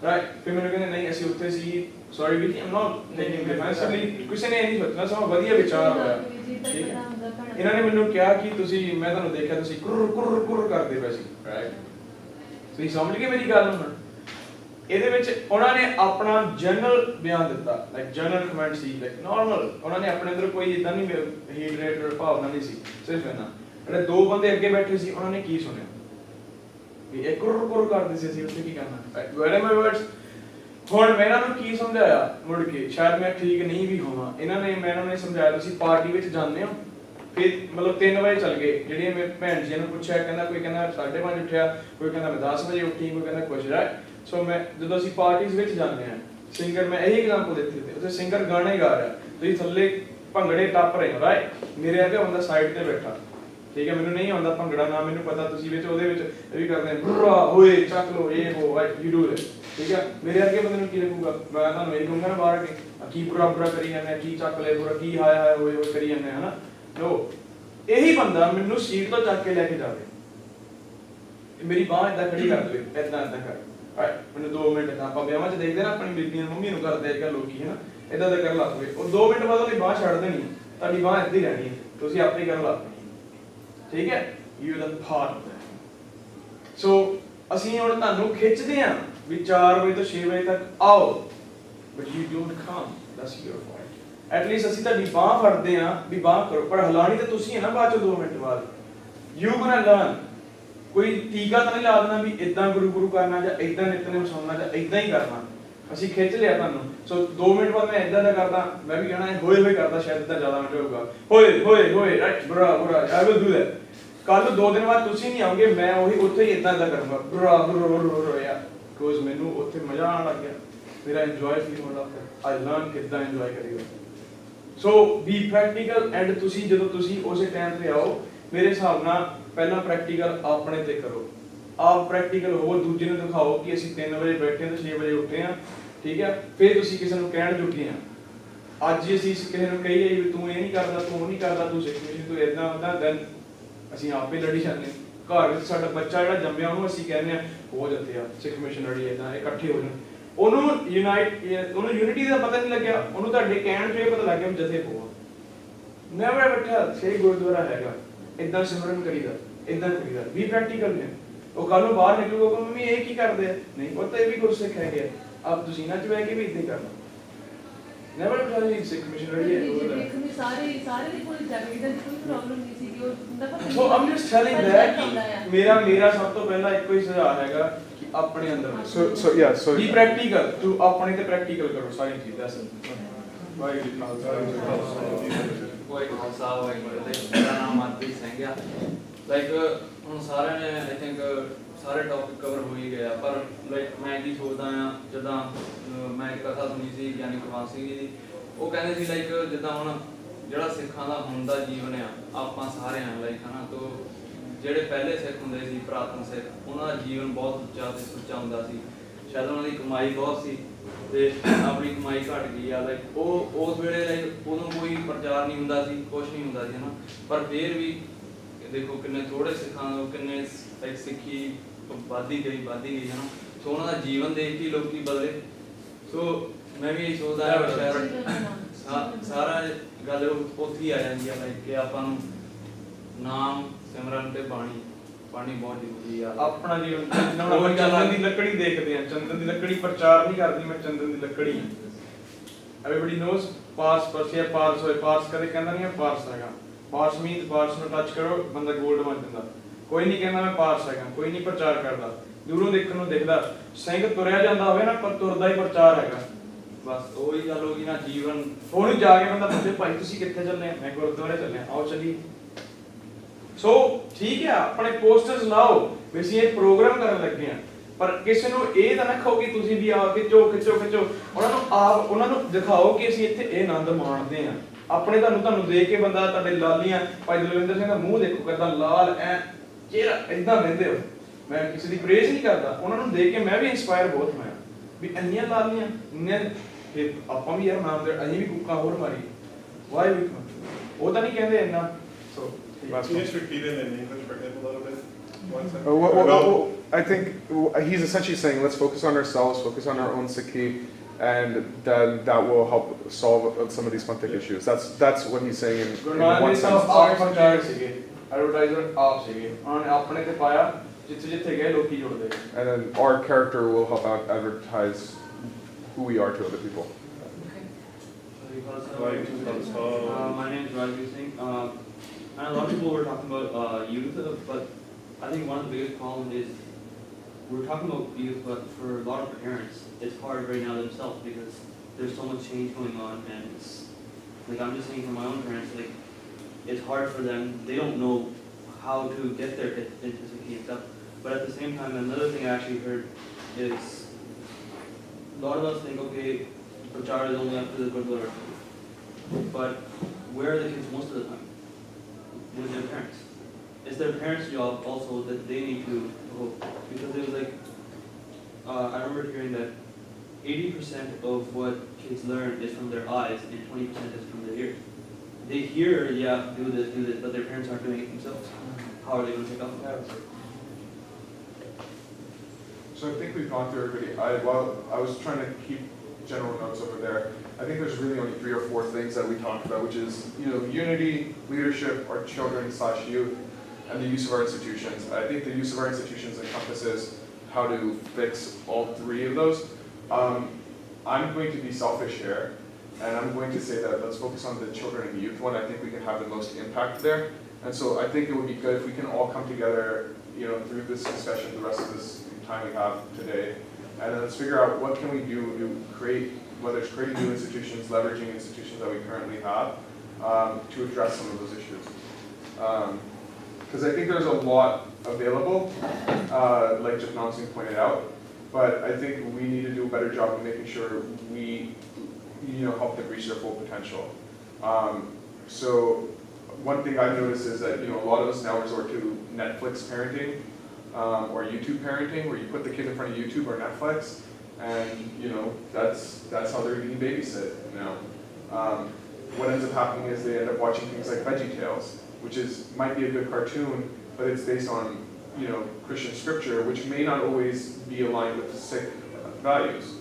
Right? ਫਿਰ ਮੈਨੂੰ ਕਹਿੰਦੇ ਨਹੀਂ ਅਸੀਂ ਉੱਥੇ ਸੀ. Sorry ਵੀਰ ਜੀ, I'm not taking defensively. ਕਿਸੇ ਨੇ ਇਹ ਨਹੀਂ ਸੋਚਣਾ, ਸਭ ਵਧੀਆ ਵਿਚਾਰ ਹੋਇਆ. ਠੀਕ ਹੈ, ਇਹਨਾਂ ਨੇ ਮੈਨੂੰ ਕਿਹਾ ਕਿ ਤੁਸੀਂ, ਮੈਂ ਤੁਹਾਨੂੰ ਦੇਖਿਆ ਤੁਸੀਂ ਕੁਰ ਕਰਦੇ ਪਏ ਸੀ. ਰਾਈਟ, ਤੁਸੀਂ ਸਮਝ ਗਏ ਮੇਰੀ ਗੱਲ ਹੁਣ. ਇਹਦੇ ਵਿੱਚ ਉਹਨਾਂ ਨੇ ਆਪਣਾ ਜਨਰਲ ਬਿਆਨ ਦਿੱਤਾ, ਲਾਈਕ ਜਨਰਲ ਕਮੈਂਟ ਸੀ, ਲਾਈਕ ਨਾਰਮਲ. ਉਹਨਾਂ ਨੇ ਆਪਣੇ ਅੰਦਰ ਕੋਈ ਇਦਾਂ ਨਹੀਂ ਹੀਟ ਰੇਟ ਭਾਵਨਾ ਨਹੀਂ ਸੀ, ਸਿਰਫ ਇਹਨਾਂ. ਜਿਹੜੇ ਦੋ ਬੰਦੇ ਅੱਗੇ ਬੈਠੇ ਸੀ ਉਹਨਾਂ ਨੇ ਕੀ ਸੁਣਿਆ ਵੀ ਇਹ ਕੁਰ ਕਰਦੇ ਸੀ, ਅਸੀਂ ਉੱਥੇ ਕੀ ਕਰਨਾ. ਵੈਰ ਮਾਈ ਵਰਡਸ. ਹੁਣ ਮੈਂ ਇਹਨਾਂ ਨੂੰ ਕੀ ਸਮਝਾਇਆ ਮੁੜ ਕੇ, ਸ਼ਾਇਦ ਮੈਂ ਠੀਕ ਨਹੀਂ ਵੀ ਹੋਵਾਂ. ਮੈਂ ਇਹਨਾਂ ਨੇ ਸਮਝਾਇਆ ਤੁਸੀਂ ਪਾਰਟੀ ਵਿੱਚ ਜਾਂਦੇ ਹੋ, ਫਿਰ ਮਤਲਬ 3 ਵਜੇ ਚੱਲ ਗਏ. ਜਿਹੜੀਆਂ ਮੈਂ ਭੈਣ ਜੀ ਨੂੰ ਪੁੱਛਿਆ, ਕਹਿੰਦਾ ਕੋਈ ਕਹਿੰਦਾ 5:30 ਉੱਠਿਆ, ਕੋਈ ਕਹਿੰਦਾ ਮੈਂ 10 ਵਜੇ ਉੱਠੀ, ਕੋਈ ਕਹਿੰਦਾ ਕੁਛ. ਰਾਈਟ, ਸੋ ਮੈਂ ਜਦੋਂ ਅਸੀਂ ਪਾਰਟੀਜ਼ ਵਿੱਚ ਜਾਂਦੇ ਹਾਂ, ਸਿੰਗਰ, ਮੈਂ ਇਹੀ ਐਗਜ਼ਾਮਪਲ ਦਿੱਤੀ ਤੇ ਉੱਥੇ ਸਿੰਗਰ ਗਾਣੇ ਗਾ ਰਿਹਾ, ਤੁਸੀਂ ਥੱਲੇ ਭੰਗੜੇ ਟੱਪ ਰਹੇ ਹੋ. ਰਾਈਟ, ਮੇਰੇ ਅੱਗੇ ਬੰਦਾ ਸਾਈਡ ਤੇ ਬੈਠਾ, ਠੀਕ ਹੈ, ਮੈਨੂੰ ਨਹੀਂ ਆਉਂਦਾ ਭੰਗੜਾ, ਨਾ ਮੈਨੂੰ ਪਤਾ. ਤੁਸੀਂ ਵਿੱਚ ਉਹਦੇ ਵਿੱਚ ਇਹ ਵੀ ਕਰਦੇ ਬੁਰਾ ਹੋਏ ਚੱਕ ਲੋ ਇਹ ਹੋ ਯੂ ਡੂ ਇਟ, ਠੀਕ ਹੈ. ਮੇਰੇ ਅੱਗੇ ਬੰਦੇ ਨੂੰ ਕੀ ਲੱਗੂਗਾ, ਮੈਂ ਤੁਹਾਨੂੰ ਇਹ ਕਹੂੰਗਾ ਨਾ ਬਾਹਰ ਆ ਕੇ ਕੀ ਬੁਰਾ ਕਰੀ ਜਾਂਦੇ, ਕੀ ਚੱਕ ਲੈ ਬੁਰਾ, ਕੀ ਹਾਇਆ ਹੋਏ ਹੋਏ ਕਰੀ ਜਾਂਦੇ ਹਨਾ. ਲੋ ਇਹੀ ਬੰਦਾ ਮੈਨੂੰ ਸੀਟ ਤੋਂ ਚੱਕ ਕੇ ਲੈ ਕੇ ਜਾਵੇ, ਮੇਰੀ ਬਾਂਹ ਏਦਾਂ ਖੜੀ ਕਰ ਦੇਵੇ, ਏਦਾਂ ਕਰ. ਮੈਨੂੰ 2 ਮਿੰਟ ਦਾ, ਆਪਾਂ ਵਿਆਹਾਂ 'ਚ ਦੇਖਦੇ ਨਾ ਆਪਣੀ ਬੀਬੀਆਂ ਮੰਮੀ ਨੂੰ ਕਰਦੇ ਅੱਜ ਕੱਲ੍ਹ ਲੋਕੀ ਹਨਾ, ਏਦਾਂ ਕਰ ਲੱਗ ਪਏ. ਉਹ 2 ਮਿੰਟ ਬਾਅਦ ਉਹਦੀ ਬਾਂਹ ਛੱਡ ਦੇਣੀ, ਤੁਹਾਡੀ ਬਾਂਹ ਏਦਾਂ ਹੀ ਰਹਿਣੀ ਹੈ, ਤੁਸੀਂ ਆਪੇ ਕਰਨ ਲੱਗ ਪਏ. ਠੀਕ ਹੈ, you are the part of that. So ਅਸੀਂ ਹੁਣ ਤੁਹਾਨੂੰ ਖਿੱਚਦੇ ਹਾਂ ਵੀ 4 ਵਜੇ ਤੋਂ 6 ਵਜੇ ਤੱਕ ਆਓ, but you don't come, that's your fault. At least ਅਸੀਂ ਤੁਹਾਡੀ ਬਾਂਹ ਫੜਦੇ ਹਾਂ ਵੀ ਬਾਂਹ ਕਰੋ, ਪਰ ਹਿਲਾਣੀ ਤਾਂ ਤੁਸੀਂ ਹੈ ਨਾ ਬਾਅਦ ਚੋਂ 2 ਮਿੰਟ ਬਾਅਦ. You ਗੋਨਾ learn. ਕੋਈ ਟੀਕਾ ਤਾਂ ਨਹੀਂ ਲਾ ਦੇਣਾ ਵੀ ਇਦਾਂ ਗੁਰੂ ਕਰਨਾ ਜਾਂ ਇਦਾਂ ਨਿਤਨੇਮ ਸੁਣਨਾ ਜਾਂ ਇਦਾਂ ਹੀ ਕਰਨਾ. ਅਸੀਂ ਖਿੱਚ ਲਿਆ ਤੁਹਾਨੂੰ. ਸੋ 2 ਮਿੰਟ ਬਾਅਦ ਮੈਂ ਇਦਾਂ ਦਾ ਕਰਦਾ, ਮੈਂ ਵੀ ਕਹਿਣਾ ਹੋਏ ਕਰਦਾ, ਸ਼ਾਇਦ ਇਦਾਂ ਜ਼ਿਆਦਾ ਮਜ਼ਾ ਹੋਊਗਾ. ਹੋਏ ਰਾਈਟ, ਬੁਰਾ ਆਈ ਵਿਲ ਡੂ ਦੈਟ. ਕੱਲ 2 ਦਿਨ ਬਾਅਦ ਤੁਸੀਂ ਨਹੀਂ ਆਓਗੇ, ਮੈਂ ਉਹੀ ਉੱਥੇ ਹੀ ਇਦਾਂ ਕਰੂੰਗਾ ਬੁਰਾ ਯਾਰ, ਬਿਕੋਜ਼ ਮੈਨੂੰ ਉੱਥੇ ਮਜ਼ਾ ਆਉਣ ਲੱਗ ਗਿਆ, ਮੇਰਾ ਇੰਜੋਏ ਫੀਲ ਹੋਣ ਲੱਗ ਪਿਆ. ਆਈ ਲਰਨ ਕਿੱਦਾਂ ਇੰਜੋਏ ਕਰੀਦਾ. ਸੋ ਬੀ ਪ੍ਰੈਕਟੀਕਲ. ਐਂਡ ਤੁਸੀਂ ਜਦੋਂ ਤੁਸੀਂ ਉਸੇ ਟਾਈਮ ਤੇ ਆਓ, ਮੇਰੇ ਹਿਸਾਬ ਨਾਲ ਪਹਿਲਾਂ ਪ੍ਰੈਕਟੀਕਲ ਆਪਣੇ ਤੇ ਕਰੋ, ਆਪ ਪ੍ਰੈਕਟੀਕਲ ਹੋਵੋ, ਦੂਜੇ ਨੂੰ ਦਿਖਾਓ ਕਿ ਅਸੀਂ 3 ਵਜੇ ਬੈਠੇ ਹਾਂ ਤੇ 6 ਵਜੇ ਉੱਠੇ ਹਾਂ, ਠੀਕ ਹੈ. ਫਿਰ ਤੁਸੀਂ ਕਿਸੇ ਨੂੰ ਕਹਿਣ ਜੋਗੇ ਆ. ਅੱਜ ਅਸੀਂ ਕਿਸੇ ਨੂੰ ਕਹੀਏ ਵੀ ਤੂੰ ਇਹ ਨਹੀਂ ਕਰਦਾ, ਤੂੰ ਉਹ ਨਹੀਂ ਕਰਦਾ, ਤੂੰ ਸਿੱਖ ਮਿਸ਼ਨ ਤੂੰ ਇਦਾਂ ਹੁੰਦਾ, ਦੈਨ ਅਸੀਂ ਆਪੇ ਲੜੀ ਜਾਂਦੇ ਹਾਂ. ਘਰ ਵਿੱਚ ਸਾਡਾ ਬੱਚਾ ਜਿਹੜਾ ਜੰਮਿਆ ਉਹਨੂੰ ਅਸੀਂ ਕਹਿੰਦੇ ਹਾਂ ਹੋ ਜਾਂਦੇ ਆ ਸਿੱਖ ਮਿਸ਼ਨਰੀ, ਇਦਾਂ ਇਕੱਠੇ ਹੋ ਜਾਣ. ਉਹਨੂੰ ਯੂਨਿਟੀ ਦਾ ਪਤਾ ਨਹੀਂ ਲੱਗਿਆ, ਉਹਨੂੰ ਤੁਹਾਡੇ ਕਹਿਣ 'ਚ ਇਹ ਪਤਾ ਲੱਗ ਗਿਆ ਵੀ ਜਥੇ ਪਵਾ ਨੈਵਰ ਬੈਠਾ ਸਹੀ ਗੁਰਦੁਆਰਾ ਹੈਗਾ, ਇਦਾਂ ਸਿਮਰਨ ਕਰੀਦਾ, ਇਦਾਂ ਕਰੀਦਾ. ਵੀ ਪ੍ਰੈਕਟੀਕਲ ਨੇ. ਉਹ ਕੱਲ ਨੂੰ ਬਾਹਰ ਨਿਕਲੂਗਾ ਕਿ ਮੰਮੀ ਇਹ ਕੀ ਕਰਦੇ ਆ, ਨਹੀਂ ਪਤਾ ਇਹ ਵੀ ਗੁਰਸਿੱਖ ਹੈਗੇ ਆ, ਆਪ ਤੁਸੀਂ ਨਾ ਚ ਬਹਿ ਕੇ ਵੀ ਇਦਾਂ ਕਰਨਾ. ਨੈਵਰ ਬੈਠਾ ਜੀ ਸਿੱਖ ਮਿਸ਼ਨਰੀ ਹੈ ਸਾਰੇ ਦੇ ਕੋਲ ਜਾਵੇ, ਇਹਦਾ ਕੋਈ ਪ੍ਰੋਬਲਮ ਨਹੀਂ ਸੀ ਕਿ ਉਹ ਹੁੰਦਾ ਪਤਾ. ਸੋ ਆਮ ਜਸਟ ਟੈਲਿੰਗ ਦੈਟ ਕਿ ਮੇਰਾ ਸਭ ਤੋਂ ਪਹਿਲਾਂ ਇੱਕੋ ਹੀ ਸੁਝਾਅ ਹੈਗਾ ਕਿ ਆਪਣੇ ਅੰਦਰ ਸੋ ਬੀ ਪ੍ਰੈਕਟੀਕਲ. ਤੂੰ ਆਪਣੇ ਤੇ ਪ੍ਰੈਕਟੀਕਲ ਕਰੋ ਸਾਰੀ ਚੀਜ਼ਾਂ. ਵਾਹਿਗੁਰੂ ਜੀ ਖਾਲਸਾ ਵਾਹਿਗੁਰੂ ਜੀ ਕੀ ਫਤਿਹ. ਮੇਰਾ ਨਾਮ ਮਨਪ੍ਰੀਤ ਸਿੰਘ ਆ. ਲਾਈਕ ਹੁਣ ਸਾਰਿਆਂ ਨੇ ਆਈ ਥਿੰਕ ਸਾਰੇ ਟੌਪਿਕ ਕਵਰ ਹੋ ਹੀ ਗਿਆ, ਪਰ ਲਾਈਕ ਮੈਂ ਕੀ ਸੋਚਦਾ ਆ, ਜਿੱਦਾਂ ਮੈਂ ਇੱਕ ਕਥਾ ਸੁਣੀ ਸੀ ਗਿਆਨੀ ਕੁਲਵੰਤ ਸਿੰਘ ਜੀ ਦੀ. ਉਹ ਕਹਿੰਦੇ ਸੀ ਲਾਈਕ ਜਿੱਦਾਂ ਹੁਣ ਜਿਹੜਾ ਸਿੱਖਾਂ ਦਾ ਹੁਣ ਦਾ ਜੀਵਨ ਆ, ਆਪਾਂ ਸਾਰੇ ਆ ਲਾਈਕ ਹਨਾ, ਤੋਂ ਜਿਹੜੇ ਪਹਿਲੇ ਸਿੱਖ ਹੁੰਦੇ ਸੀ, ਪੁਰਾਤਨ ਸਿੱਖ, ਉਹਨਾਂ ਦਾ ਜੀਵਨ ਬਹੁਤ ਉੱਚਾ ਤੇ ਸੁੱਚਾ ਹੁੰਦਾ ਸੀ. ਸ਼ਾਇਦ ਉਹਨਾਂ ਦੀ ਕਮਾਈ ਬਹੁਤ ਸੀ ਤੇ ਆਪਣੀ ਕਮਾਈ ਘਟ ਗਈ ਆ. ਲਾਈਕ ਉਹ ਉਸ ਵੇਲੇ ਲਾਈਕ ਉਦੋਂ ਕੋਈ ਪ੍ਰਚਾਰ ਨਹੀਂ ਹੁੰਦਾ ਸੀ, ਕੁਛ ਨਹੀਂ ਹੁੰਦਾ ਸੀ ਹਨਾ, ਪਰ ਫਿਰ ਵੀ ਦੇਖੋ ਕਿੰਨੇ ਥੋੜੇ ਸਿੱਖਾਂ ਤੋਂ ਕਿੰਨੇ ਲਾਈਕ ਸਿੱਖੀ ਵੱਧਦੀ ਗਈ ਹਨਾ. ਸੋ ਉਹਨਾਂ ਦਾ ਜੀਵਨ ਦੇਖ ਕੇ ਲੋਕੀ ਬਦਲੇ. ਸੋ ਮੈਂ ਵੀ ਇਹ ਸੋਚਦਾ ਸ਼ਾਇਦ ਸਾਰਾ ਗੱਲ ਉੱਥੇ ਹੀ ਆ ਜਾਂਦੀ ਆ, ਲਾਈਕ ਕਿ ਆਪਾਂ ਨੂੰ ਨਾਮ ਸਿਮਰਨ ਤੇ ਬਾਣੀ ਬਹੁਤ ਜ਼ਰੂਰੀ ਆ. ਆਪਣਾ ਜੀਵਨ ਚੰਦਨ ਦੀ ਲੱਕੜੀ ਦੇਖਦੇ ਆ, ਚੰਦਨ ਦੀ ਲੱਕੜੀ ਪ੍ਰਚਾਰ ਨਹੀਂ ਕਰਦੀ, ਮੈਂ ਚੰਦਨ ਦੀ ਲੱਕੜੀ Everybody knows पार्स परसिया पार्स होए पार्स कदे कहंदा नहीं है पार्स हैगा पार्स मीन पार्स ਨੂੰ ਟੱਚ ਕਰੋ ਬੰਦਾ 골ਡ ਬਣ ਜਾਂਦਾ ਕੋਈ ਨਹੀਂ ਕਹਿੰਦਾ ਮੈਂ ਪਾਰਸ ਹੈਗਾ ਕੋਈ ਨਹੀਂ ਪ੍ਰਚਾਰ ਕਰਦਾ ਦੂਰੋਂ ਦੇਖਣ ਨੂੰ ਦਿਖਦਾ ਸਿੰਘ ਤੁਰਿਆ ਜਾਂਦਾ ਹੋਵੇ ਨਾ ਪਰ ਤੁਰਦਾ ਹੀ ਪ੍ਰਚਾਰ ਹੈਗਾ ਬਸ ਉਹੀ ਗੱਲ ਹੋ ਗਈ ਨਾ ਜੀਵਨ ਉਹਨੂੰ ਜਾ ਕੇ ਬੰਦਾ ਪੁੱਛੇ ਭਾਈ ਤੁਸੀਂ ਕਿੱਥੇ ਚੱਲੇ ਆ ਮੈਂ ਗੁਰਦੁਆਰੇ ਚੱਲੇ ਆ ਆਓ ਚੱਲੀਏ ਸੋ ਠੀਕ ਹੈ ਆਪਣੇ ਪੋਸਟਰਸ ਲਾਓ ਵੀ ਅਸੀਂ ਇਹ ਪ੍ਰੋਗਰਾਮ ਕਰਨ ਲੱਗੇ ਆ ਪਰ ਕਿਸੇ ਨੂੰ ਇਹ ਤਾਂ ਨਾ ਕਹੋ ਕਿ ਤੁਸੀਂ ਵੀ ਆ ਖਿੱਚੋ ਉਹਨਾਂ ਨੂੰ ਦਿਖਾਓ ਕਿ ਅਸੀਂ ਇੱਥੇ ਇਹ ਆਨੰਦ ਮਾਣਦੇ ਆ ਆਪਣੇ ਤੁਹਾਨੂੰ ਦੇਖ ਕੇ ਬੰਦਾ ਤੁਹਾਡੇ ਲਾਲੀਆਂ ਭਾਈ ਦਲਵਿੰਦਰ ਸਿੰਘ ਦਾ ਮੂੰਹ ਦੇਖੋ ਕਿਦਾਂ ਲਾਲ ਐ ਚਿਹਰਾ ਇਦਾਂ ਵਹਿੰਦੇ ਹੋ ਮੈਂ ਕਿਸੇ ਦੀ ਪ੍ਰੇਜ਼ ਨਹੀਂ ਕਰਦਾ ਉਹਨਾਂ ਨੂੰ ਦੇਖ ਕੇ ਮੈਂ ਵੀ ਇੰਸਪਾਇਰ ਬਹੁਤ ਹੋਇਆ ਵੀ ਇੰਨੀਆਂ ਲਾਲੀਆਂ ਇੰਨੇ ਫਿਰ ਆਪਾਂ ਵੀ ਯਾਰ ਨਾਮ ਦੇ ਅਸੀਂ ਵੀ ਕੁੱਕਾਂ ਹੋਰ ਮਾਰੀ ਵਾਈ ਵੀ ਉਹ ਤਾਂ ਨਹੀਂ ਕਹਿੰਦੇ ਇੰਨਾ ਸੋ Can you just repeat it in English for him a little bit? One second. Well, I think he's essentially saying let's focus on ourselves, focus on our own Sikhi, and then that will help solve some of these Panthic issues. That's what he's saying in one sense. Advertiser ਆਪ ਸੀਗੇ ਉਹਨਾਂ ਨੇ ਆਪਣੇ ਤੇ ਪਾਇਆ ਜਿੱਥੇ ਗਏ ਲੋਕੀ ਜੁੜਦੇ And then our character will help out advertise who we are to other people. My name is Rajveer Singh. And a lot of people were talking about youth, but I think one of the biggest problems is we're talking about youth, but for a lot of parents, it's hard right now themselves because there's so much change going on, and it's, like I'm just saying for my own parents, like it's hard for them. They don't know how to get their kids into Sikhi and stuff. But at the same time, another thing I actually heard is a lot of us think, okay, Prachar is only up to the Gurdwara, but where are the kids most of the time? With their parents. It's their parents' job also that they need to hope, because it was like I remember hearing that 80% of what kids learn is from their eyes and 20% is from their ears. They hear, yeah, do this, but their parents aren't doing it themselves. How are they going to pick up on that? So I think we've gone through everybody. While I was trying to keep general notes over there, I think there's really only 3 or 4 things that we talked about, which is unity, leadership, our children/youth, and the use of our institutions. I think the use of our institutions encompasses how to fix all 3 of those. I'm going to be selfish here, and I'm going to say that let's focus on the children and youth one. I think we can have the most impact there, and so I think it would be good if we can all come together, through this discussion, the rest of this time we have today, and let's figure out what can we do to create, whether it's creating new institutions, leveraging institutions that we currently have, to address some of those issues. Because I think there's a lot available, like Japnaam Singh pointed out, but I think we need to do a better job of making sure we, help them reach their full potential. So one thing I've noticed is that, a lot of us now resort to Netflix parenting, or YouTube parenting, where you put the kid in front of YouTube or Netflix, and that's how they're being babysit now. What ends up happening is they end up watching things like VeggieTales, which might be a good cartoon, but it's based on Christian scripture, which may not always be aligned with the Sikh values.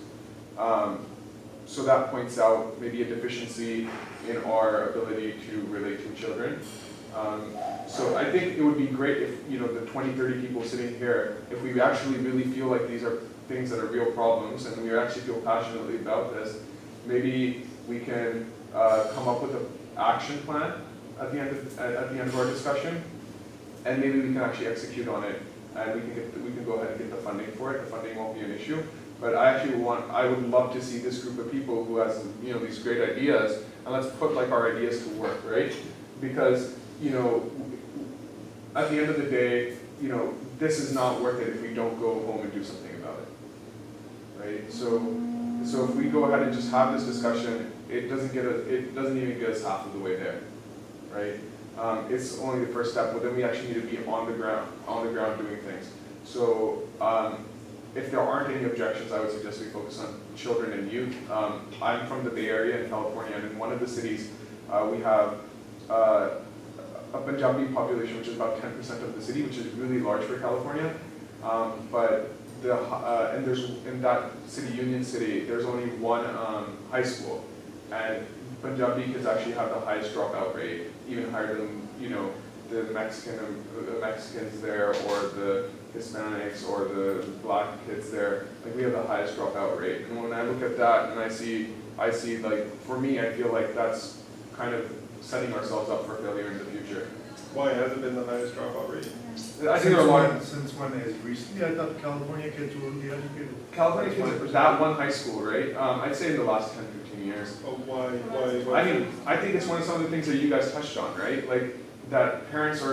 So that points out maybe a deficiency in our ability to relate to children. So I think it would be great if the 20-30 people sitting here, if we actually really feel like these are things that are real problems, and we actually feel passionately about this, maybe we can come up with an action plan at the end of our discussion, and maybe we can actually execute on it, and we can go ahead and get the funding for it. The funding won't be an issue, but I would love to see this group of people who has these great ideas, and let's put our ideas to work, right? Because at the end of the day, this is not worth it if we don't go home and do something about it, right? So if we go ahead and just have this discussion, it doesn't even get us half of the way there, right? It's only the first step, but then we actually need to be on the ground doing things. So if there aren't any objections, I would suggest we focus on children and youth. I'm from the Bay Area in California, and in one of the cities, we have a Punjabi population, which is about 10% of the city, which is really large for California. But and there's in that city, Union City, there's only one high school, and Punjabi kids actually have the highest dropout rate, even higher than the Mexicans there, or the Hispanics or the black kids there, like we have the highest dropout rate. And when I look at that and I see like, for me, I feel like that's kind of setting ourselves up for failure in the future. Why has it been the highest dropout rate? I think there are a lot. Since when is recently? I thought California kids were really educated. California kids, that one high school, right? I'd say in the last 10, 15 years. Oh, why? I mean, I think it's one of some of the things that you guys touched on, right? Like that parents.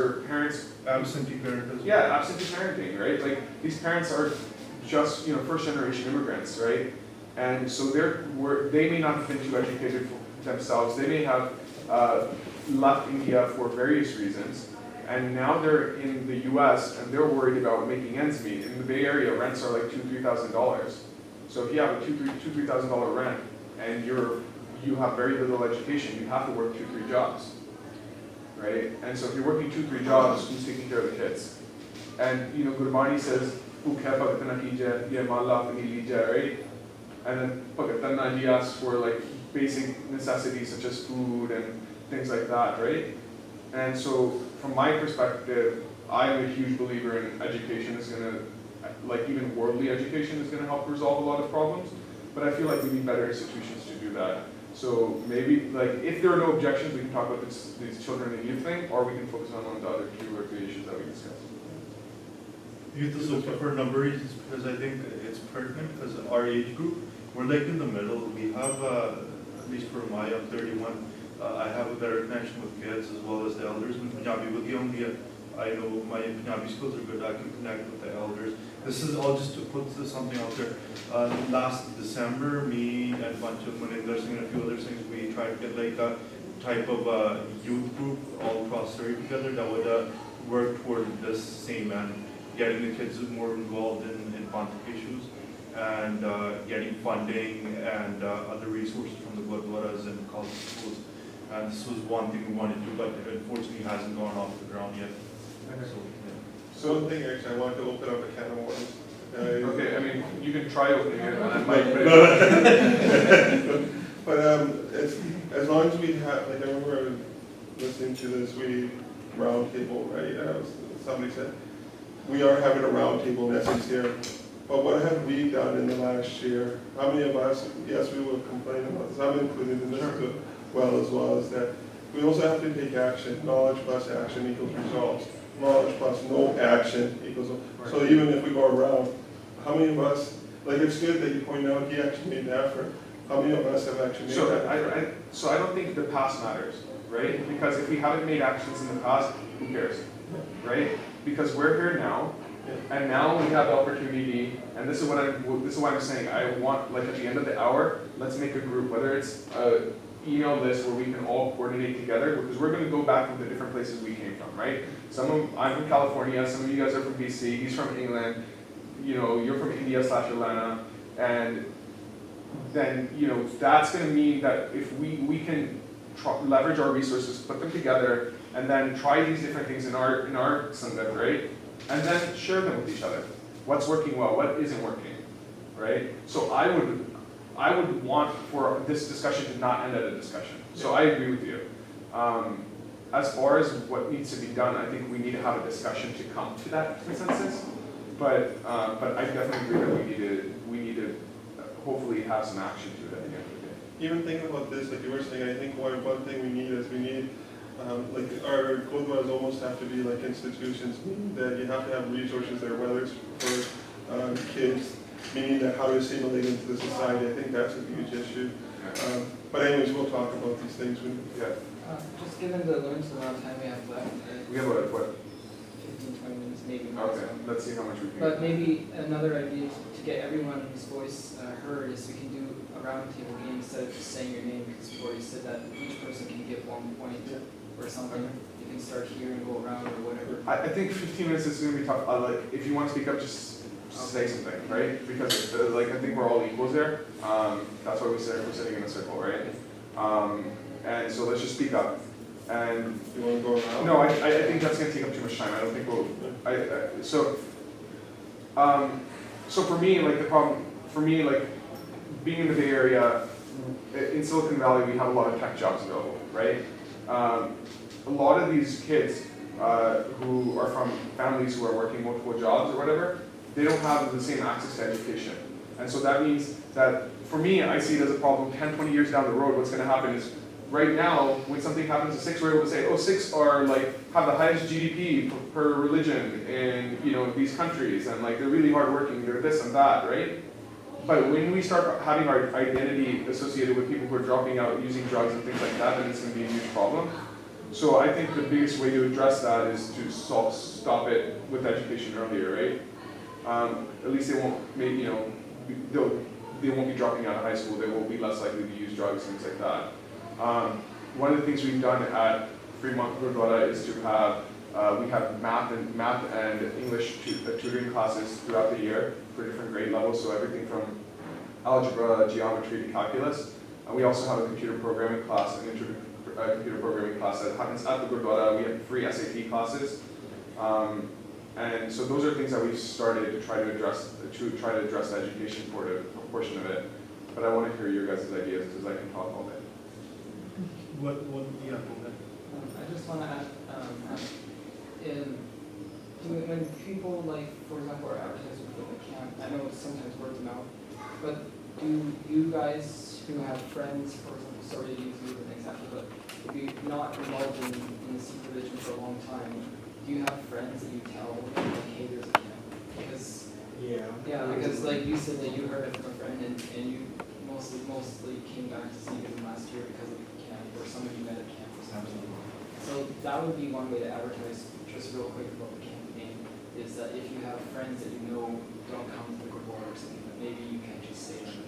Absentee parenting. Yeah, absentee parenting, right? Like these parents are just, first generation immigrants, right? And so they may not have been too educated for themselves. They may have left India for various reasons. And now they're in the US and they're worried about making ends meet. In the Bay Area, rents are like $2,000–$3,000. So if you have a $2,000–$3,000 rent and you have very little education, you have to work 2-3 jobs, right? And so if you're working 2-3 jobs, who's taking care of the kids? And Gurbani says, right? And then he asks for like basic necessities such as food and things like that, right? And so from my perspective, I am a huge believer in education is gonna, like even worldly education is gonna help resolve a lot of problems. But I feel like we need better institutions to do that. So maybe, like, if there are no objections, we can talk about these children and youth thing, or we can focus on one of the other two or three issues that we discussed. Youth is okay for a number of reasons, because I think it's pertinent, because our age group, we're like in the middle. We have, at least for my, I'm 31, I have a better connection with kids as well as the elders in Punjabi. With the only, I know my Punjabi skills are good, I can connect with the elders. This is all just to put something out there. Last December, me and a bunch of Maninder Singh and a few other things, we tried to get like a type of youth group all across Surrey together that would work toward this same end, getting the kids more involved in conflict issues and getting funding and other resources from the Gurdwaras and college schools. And this was one thing we wanted to do, but unfortunately hasn't gone off the ground yet. So one thing actually, I wanted to open up a can of worms. Okay, I mean, you can try opening it, and I might But as long as we have, like I remember listening to this round table, right? Somebody said, we are having a round table in essence here. But what have we done in the last year? How many of us, yes, we will complain about this, I'm included in this as well as that. We also have to take action. Knowledge plus action equals results. Knowledge plus no action equals, so even if we go around, how many of us, like it's good that you point out he actually made the effort. How many of us have actually made that effort? So I don't think the past matters, right? Because if we haven't made actions in the past, who cares, right? Because we're here now, and now we have the opportunity, and this is what I'm saying. I want, like at the end of the hour, let's make a group, whether it's a email list where we can all coordinate together, because we're going to go back from the different places we came from, right? I'm from California, some of you guys are from BC, he's from England, you're from India/Atlanta, and then, that's going to mean that if we can leverage our resources, put them together, and then try these different things in our Sanghat, right? And then share them with each other. What's working well, what isn't working, right? So I would want for this discussion to not end at a discussion. So I agree with you. As far as what needs to be done, I think we need to have a discussion to come to that consensus. But I definitely agree that we need to hopefully have some action to it at the end of the day. Even thinking about this, like you were saying, I think one thing we need like our Gurdwaras almost have to be like institutions, meaning that you have to have resources there, whether it's for kids, meaning that how to assimilate into the society. I think that's a huge issue. But anyways, we'll talk about these things when. Just given the limited amount of time we have left. We have what? 15-20 minutes maybe. Okay, let's see how much we can. But maybe another idea to get everyone's voice heard is we can do a roundtable game instead of just saying your name, because you've already said that each person can get 1 point or something. You can start here and go around or whatever. I think 15 minutes is going to be tough. Like, if you want to speak up, just say something, right? Because like I think we're all equals there. That's why we're sitting in a circle, right? And so let's just speak up. And you want to go around? No, I think that's going to take up too much time. I don't think we'll. So for me, like the problem for me, like being in the Bay Area, in Silicon Valley, we have a lot of tech jobs available, right? A lot of these kids who are from families who are working multiple jobs or whatever, they don't have the same access to education. And so that means that, for me, I see it as a problem 10, 20 years down the road. What's going to happen is, right now, when something happens to Sikhs, we're able to say, oh, Sikhs are have the highest GDP per religion in these countries, and they're really hardworking, they're this and that, right? But when we start having our identity associated with people who are dropping out, using drugs and things like that, then it's going to be a huge problem. So I think the biggest way to address that is to stop it with education earlier, right? At least they won't they won't be dropping out of high school. They will be less likely to use drugs, things like that. One of the things we've done at Fremont Gurdwara is to have we have math and English tutoring classes throughout the year for different grade levels. So everything from algebra, geometry to calculus. We also have a computer programming class, computer programming class that happens at the Gurdwara. We have free SAT classes. And so those are things that we've started to try to address the education portion of it. But I want to hear your guys' ideas because I can talk all day. Yeah, go ahead. I just want to ask, when people for example, are advertising for the camp, I know it's sometimes word of mouth, but do you guys who have friends, for example, sorry to use you as an example, but if you're not involved in the Sikh religion for a long time, do you have friends that you tell, hey, there's a camp? Because because you said that you heard it from a friend and you mostly came back to Sikhism last year because of the camp, or some of you met at camp or something. So that would be one way to advertise, just real quick about the campaign, is that if you have friends that you know don't come to the Gurdwara or something, that maybe you can just say them.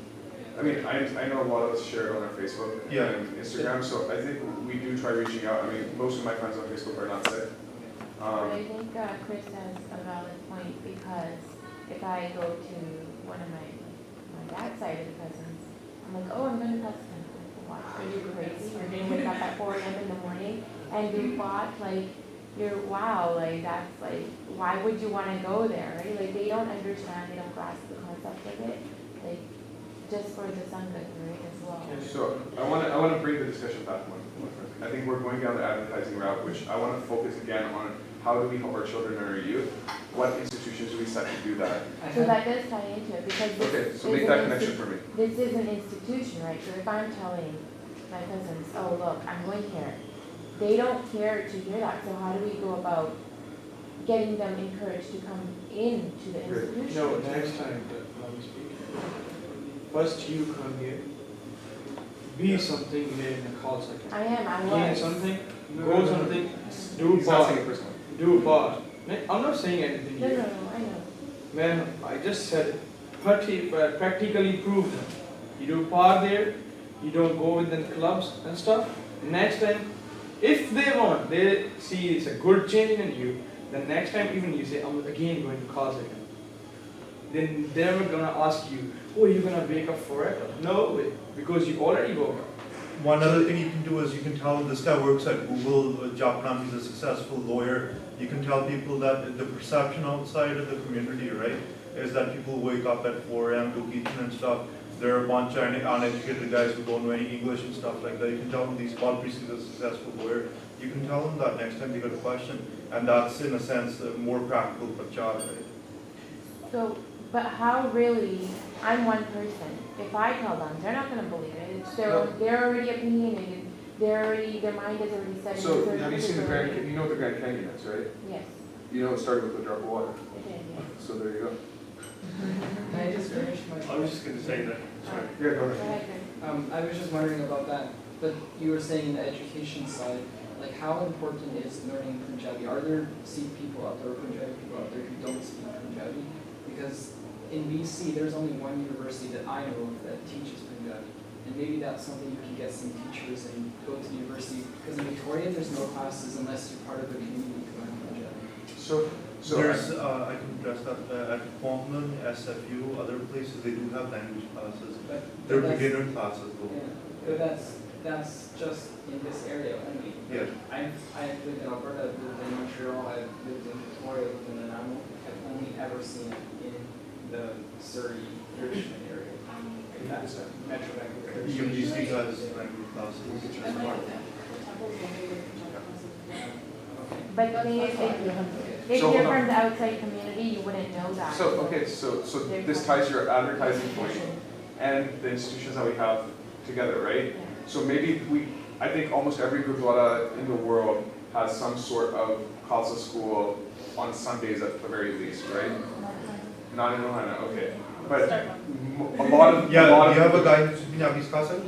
I mean, I know a lot of us share it on our Facebook and Instagram, so I think we do try reaching out. I mean, most of my friends on Facebook are not Sikh. I think Chris has a valid point, because if I go to one of my dad's side of the cousins, I'm like, oh, I'm going to Khalsa. What? Are you crazy? You're going to wake up at 4 a.m. in the morning and do what? That's why would you want to go there, right? They don't understand, they don't grasp the concept of it, just for the Sangha, right, as well. So I want to bring the discussion back one. I think we're going down the advertising route, which I want to focus again on how do we help our children and our youth? What institutions do we set to do that? So that does tie into it, because this so make that connection for me. This is an institution, right? So if I'm telling my cousins, oh look, I'm going here, they don't care to hear that. So how do we go about getting them encouraged to come into the institution? No, next time that I'm speaking, first you come here, be something here in the Khalsa camp. I was. Gain something, go something, do part. Do part. I'm not saying anything here. No, I know. Man, I just said practically prove them. You do part there, you don't go with the clubs and stuff. Next time, if they want, they see it's a good change in you, then next time even you say, I'm again going to Khalsa camp. Then they're not going to ask you, oh, you're going to wake up forever. No way, because you already woke up. One other thing you can do is you can tell this guy works at Google, Japram, he's a successful lawyer. You can tell people that the perception outside of the community, right, is that people wake up at 4 a.m. to kitchen and stuff. There are a bunch of uneducated guys who don't know any English and stuff like that. You can tell them these Balpreet is a successful lawyer. You can tell them that next time they get a question. And that's, in a sense, a more practical prachar, right? So, but how really, I'm one person. If I tell them, they're not going to believe it. It's they're already opinionated. Their mind is already set. So have you seen the Grand Canyon? You know what the Grand Canyon is, right? Yes. You know it started with a drop of water. It did, yes. So there you go. Can I just finish my I was just going to say that. Sorry. Yeah, go ahead. I was just wondering about that, but you were saying the education side, how important is learning Punjabi? Are there Sikh people out there, Punjabi people out there who don't speak Punjabi? Because in BC, there's only one university that I know of that teaches Punjabi. And maybe that's something you can get some teachers and go to university. Because in Victoria, there's no classes unless you're part of a community to learn Punjabi. So there's, I can address that, at Pomlan, SFU, other places, they do have language classes. They're beginner classes though. Yeah, but that's just in this area only. Yeah. I've lived in Alberta, I've lived in Montreal, I've lived in Victoria, lived in Nanaimo. I've only ever seen it in the Surrey, Richmond area. That's Metro Vancouver. UBC has language classes. I might have temple maybe. Okay. But the thing is, if So, you're hold on. from the outside community, you wouldn't know that. So, okay, so this ties to your advertising point and the institutions that we have together, right? So maybe I think almost every Gurdwara in the world has some sort of Khalsa school on Sundays at the very least, right? Not in Ohana, okay. But a lot of, do you have a guy who's Punjabi Khalsa?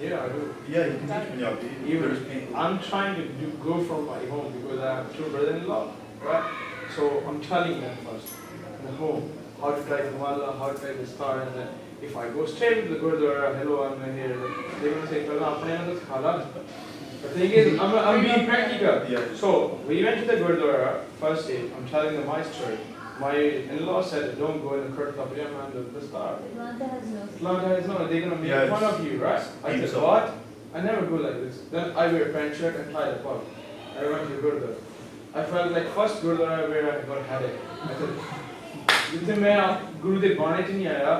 Yeah, I do. Yeah, you can teach Punjabi. Even I'm trying to go from my home because I have two brothers-in-law, right? So I'm telling them first, the home, how to try the Mala, how to try the star, and then if I go straight to the Gurdwara, hello, I'm here, they're going to say, Khala. The thing is, I'm being practical. Yeah. So we went to the Gurdwara first day. I'm telling them my story. My in-law said, don't go in the Kurta Pajama and the star. Atlanta has no. Atlanta has no, they're going to make Yeah, fun of you, right? I deep said, so. what? I never go like this. Then I wear pant shirt and tie the pug. I went to Gurdwara. I felt like first Gurdwara where I got headache. I said, जितने मैं गुरु दे बाणे च नहीं आया,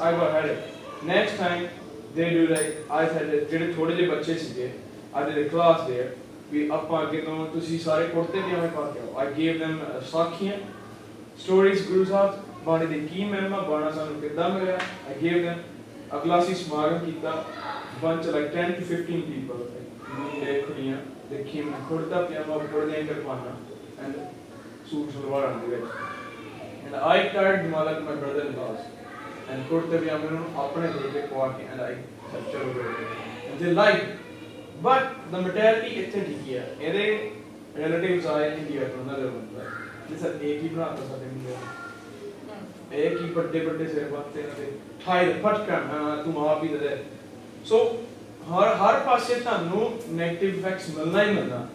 I got headache. Next time they do like I said, ਜਿਹੜੇ ਥੋੜੇ ਜਿਹੇ ਬੱਚੇ ਸੀਗੇ, I did a class there. We ਆਪਾਂ ਅੱਗੇ ਤੋਂ ਤੁਸੀਂ ਸਾਰੇ ਕੁੜਤੇ ਪਜਾਮੇ ਪਾ ਕੇ ਆਓ. I gave them ਸਾਖੀਆਂ, stories Guru ਸਾਹਿਬ ਬਾਣੇ ਦੀ ਕੀ ਮਹਿਮਾ, ਬਾਣਾ ਸਾਨੂੰ ਕਿੱਦਾਂ ਮਿਲਿਆ. I gave them ਅਗਲਾ ਸੀ ਸਮਾਗਮ ਕੀਤਾ, bunch like 10 to 15 people, ਮੁੰਡੇ ਕੁੜੀਆਂ, they came in ਕੁੜਤਾ ਪਜਾਮਾ, ਕੁੜਤੇ ਕਿਰਪਾਨਾ and ਸੂਟ ਸਲਵਾਰਾਂ ਦੇ ਵਿੱਚ. And I tied Himala to my brother-in-laws and kurta pajame nu apne de ke pwa ke and I said chalo go. And they liked it. But the mentality ਇੱਥੇ ਠੀਕ ਹੈ. ਇਹਦੇ relatives ਆਏ India ਤੋਂ another one. They said एक ही बनाता ਸਾਡੇ ਮੁੰਡੇ। एक ही ਵੱਡੇ ਵੱਡੇ ਸਿਰ ਬਾਤੇ ਤੇ ਠਾਈ ਫਟਕਾ ਤੂੰ ਆਪ ਹੀ ਦੇ। So ਹਰ ਪਾਸੇ ਤੁਹਾਨੂੰ negative effects ਮਿਲਣਾ ਹੀ ਮਿਲਣਾ।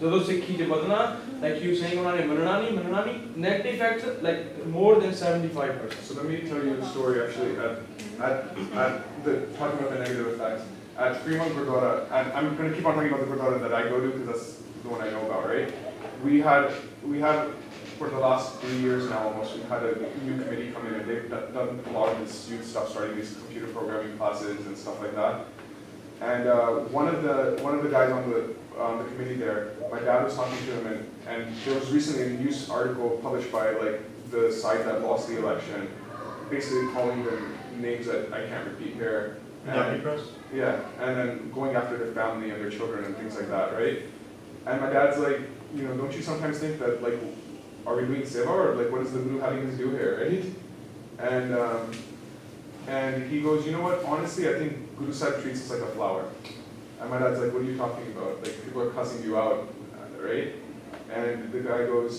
ਜਦੋਂ ਸਿੱਖੀ ਚ ਵਧਣਾ, like you saying ਉਹਨਾਂ ਨੇ ਮੰਨਣਾ ਨਹੀਂ, negative effects like more than 75%. So let me tell you a story actually at talking about the negative effects. At Fremont Gurdwara, and I'm going to keep on talking about the Gurdwara that I go to because that's the one I know about, right? We have for the last 3 years now almost, we've had a new committee come in and they've done a lot of this youth stuff, starting these computer programming classes and stuff like that. And one of the guys on the committee there, my dad was talking to him, and there was recently a news article published by like the side that lost the election, basically calling them names that I can't repeat here. Punjabi press? Yeah, and then going after their family and their children and things like that, right? And my dad's like, don't you sometimes think that like, are we doing seva or like what is the Guru having us do here, right? And he goes, you know what? Honestly, I think Guru Sahib treats us like a flower. And my dad's like, what are you talking about? Like people are cussing you out, right? And the guy goes,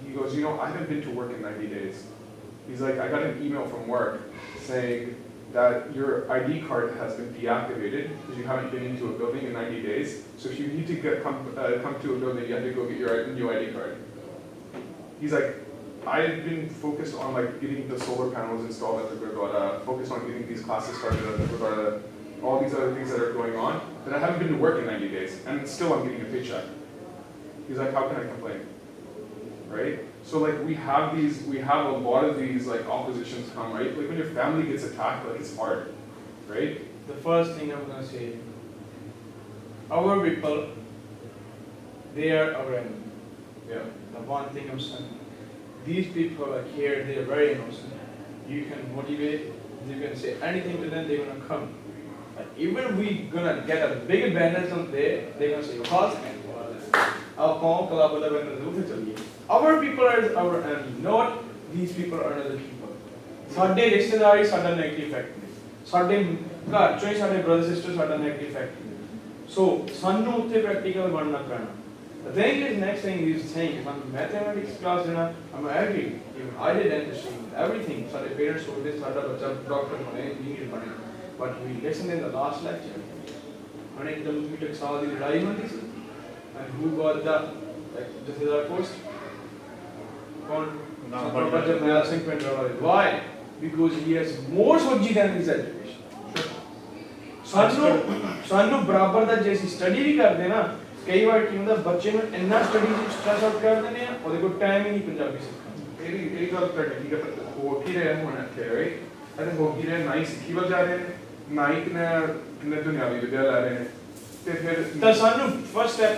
he goes, I haven't been to work in 90 days. He's like, I got an email from work saying that your ID card has been deactivated because you haven't been into a building in 90 days. So if you need to come to a building, you have to go get your new ID card. He's like, I've been focused on like getting the solar panels installed at the Gurdwara, focused on getting these classes started at the Gurdwara, all these other things that are going on, but I haven't been to work in 90 days, and still I'm getting a paycheck. He's like, how can I complain? Right? So like we have a lot of these like oppositions come, right? Like when your family gets attacked, like it's hard, right? The first thing I'm gonna say, our people, they are our enemy. Yeah. The one thing I'm saying, these people are here, they're very innocent. You can motivate, you can say anything to them, they're gonna come. Like even we gonna get a big banner on there, they're gonna say, our people are our enemy, not these people are other people. ਸਾਡੇ ਰਿਸ਼ਤੇਦਾਰੀ ਸਾਡਾ negative fact ਨੇ, ਸਾਡੇ ਘਰ ਚੋਂ ਹੀ ਸਾਡੇ brother sister ਸਾਡਾ negative fact ਨੇ. ਸੋ ਸਾਨੂੰ ਉੱਥੇ ਪ੍ਰੈਕਟੀਕਲ ਬਣਨਾ ਪੈਣਾ. The thing is, next thing he's saying, if I'm mathematics class, I'm agree. Even I did dentistry, everything. ਸਾਡੇ parents told this, ਸਾਡਾ ਬੱਚਾ doctor ਬਣੇ, engineer ਬਣੇ. But we listened in the last lecture. ਹਣੇ ਜਦੋਂ metre ਸਾਲ ਦੀ ਲੜਾਈ ਹੁੰਦੀ ਸੀ, and who got the ਜਥੇਦਾਰ post? ਕੌਣ? Jagmeet Singh Pendrawal. Why? Because he has more soji than his education. ਸਾਨੂੰ ਬਰਾਬਰ ਦਾ ਜੇ ਅਸੀਂ ਸਟੱਡੀ ਵੀ ਕਰਦੇ ਨਾ, ਕਈ ਵਾਰ ਕੀ ਹੁੰਦਾ ਬੱਚੇ ਨੂੰ ਇੰਨਾ ਸਟੱਡੀ ਵਿੱਚ ਸਟ੍ਰੈਸ ਆਊਟ ਕਰ ਦਿੰਦੇ ਆ, ਉਹਦੇ ਕੋਲ ਟਾਈਮ ਹੀ ਨਹੀਂ ਪੰਜਾਬੀ ਸਿੱਖਣ। ਇਹ ਗੱਲ ਤੁਹਾਡੀ ਗੱਲ ਹੋ ਕੀ ਰਿਹਾ ਹੁਣ ਇੱਥੇ, ਰਾਈਟ? ਅਤੇ ਹੋ ਕੀ ਰਿਹਾ, ਨਾ ਹੀ ਸਿੱਖੀ ਵੱਲ ਜਾ ਰਹੇ ਨੇ, ਨਾ ਹੀ ਕਿੰਨੇ ਦੁਨਿਆਵੀ ਵਿੱਦਿਆ ਲੈ ਰਹੇ ਨੇ, ਤੇ ਫਿਰ ਤਾਂ ਸਾਨੂੰ ਫਸਟ ਸਟੈਪ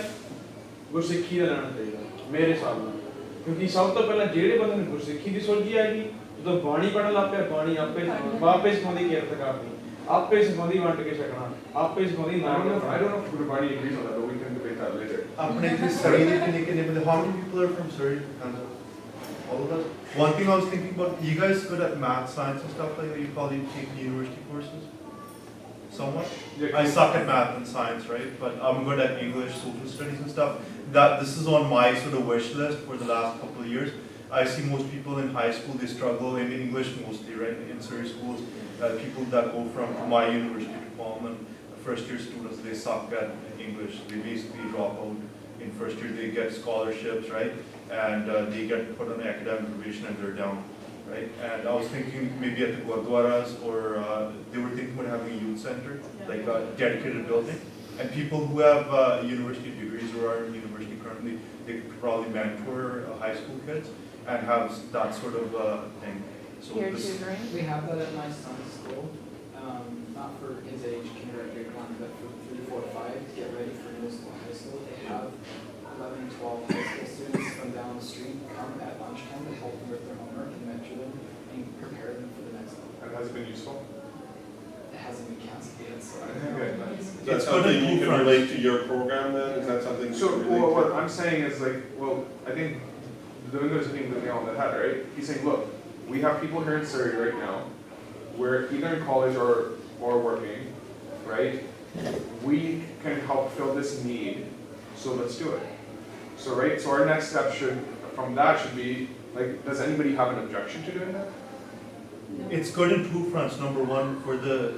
ਗੁਰਸਿੱਖੀ ਦਾ ਲੈਣਾ ਚਾਹੀਦਾ ਮੇਰੇ ਹਿਸਾਬ ਨਾਲ, ਕਿਉਂਕਿ ਸਭ ਤੋਂ ਪਹਿਲਾਂ ਜਿਹੜੇ ਬੰਦੇ ਨੂੰ ਗੁਰਸਿੱਖੀ ਦੀ ਸੋਝੀ ਆਏਗੀ, ਜਦੋਂ ਬਾਣੀ ਪੜ੍ਹਨ ਲੱਗ ਪਿਆ, ਬਾਣੀ ਆਪੇ ਸਿਖਾਉਂਦੀ ਕਿਰਤ ਕਰਨੀ, ਆਪੇ ਸਿਖਾਉਂਦੀ ਵੰਡ ਕੇ ਛਕਣਾ, ਆਪੇ ਸਿਖਾਉਂਦੀ I don't know if Gurbani agrees on that, but we can debate that later. ਆਪਣੇ ਇੱਥੇ Surrey ਦੇ ਕਿੰਨੇ ਬੰਦੇ, how many people are from Surrey? All of us? One thing I was thinking about, you guys good at math, science and stuff like that? You probably take university courses? Somewhat? Yeah, I suck at math and science, right? But I'm good at English, social studies and stuff. This is on my sort of wish list for the last couple of years. I see most people in high school, they struggle in English mostly, right? In Surrey schools, people that go from my university to Pullman, first year students, they suck at English. They basically drop out in first year. They get scholarships, right? And they get put on academic probation and they're down, right? And I was thinking maybe at the Gurdwaras, or they were thinking about having a youth center, like a dedicated building. And people who have university degrees or are in university currently, they could probably mentor high school kids and have that sort of thing. So Peer this, tutoring. We have that at my son's school, not for his age, kindergarten, grade 1, but for 3, 4, 5, to get ready for middle school, high school. They have 11, 12 high school students from down the street come at lunchtime to help them with their homework and mentor them and prepare them for the next level. And has it been useful? It hasn't been canceled yet, so I Okay. don't know. But Is that something you can relate to your program then? Is that something? So, you can relate what to? I'm saying is like, well, I think Domingo's hitting the nail on the head, right? He's saying, look, we have people here in Surrey right now, we're either in college or working, right? We can help fill this need, so let's do it. So, right, so our next step from that should be, like, does anybody have an objection to doing that? it's good in two fronts. Number one, for the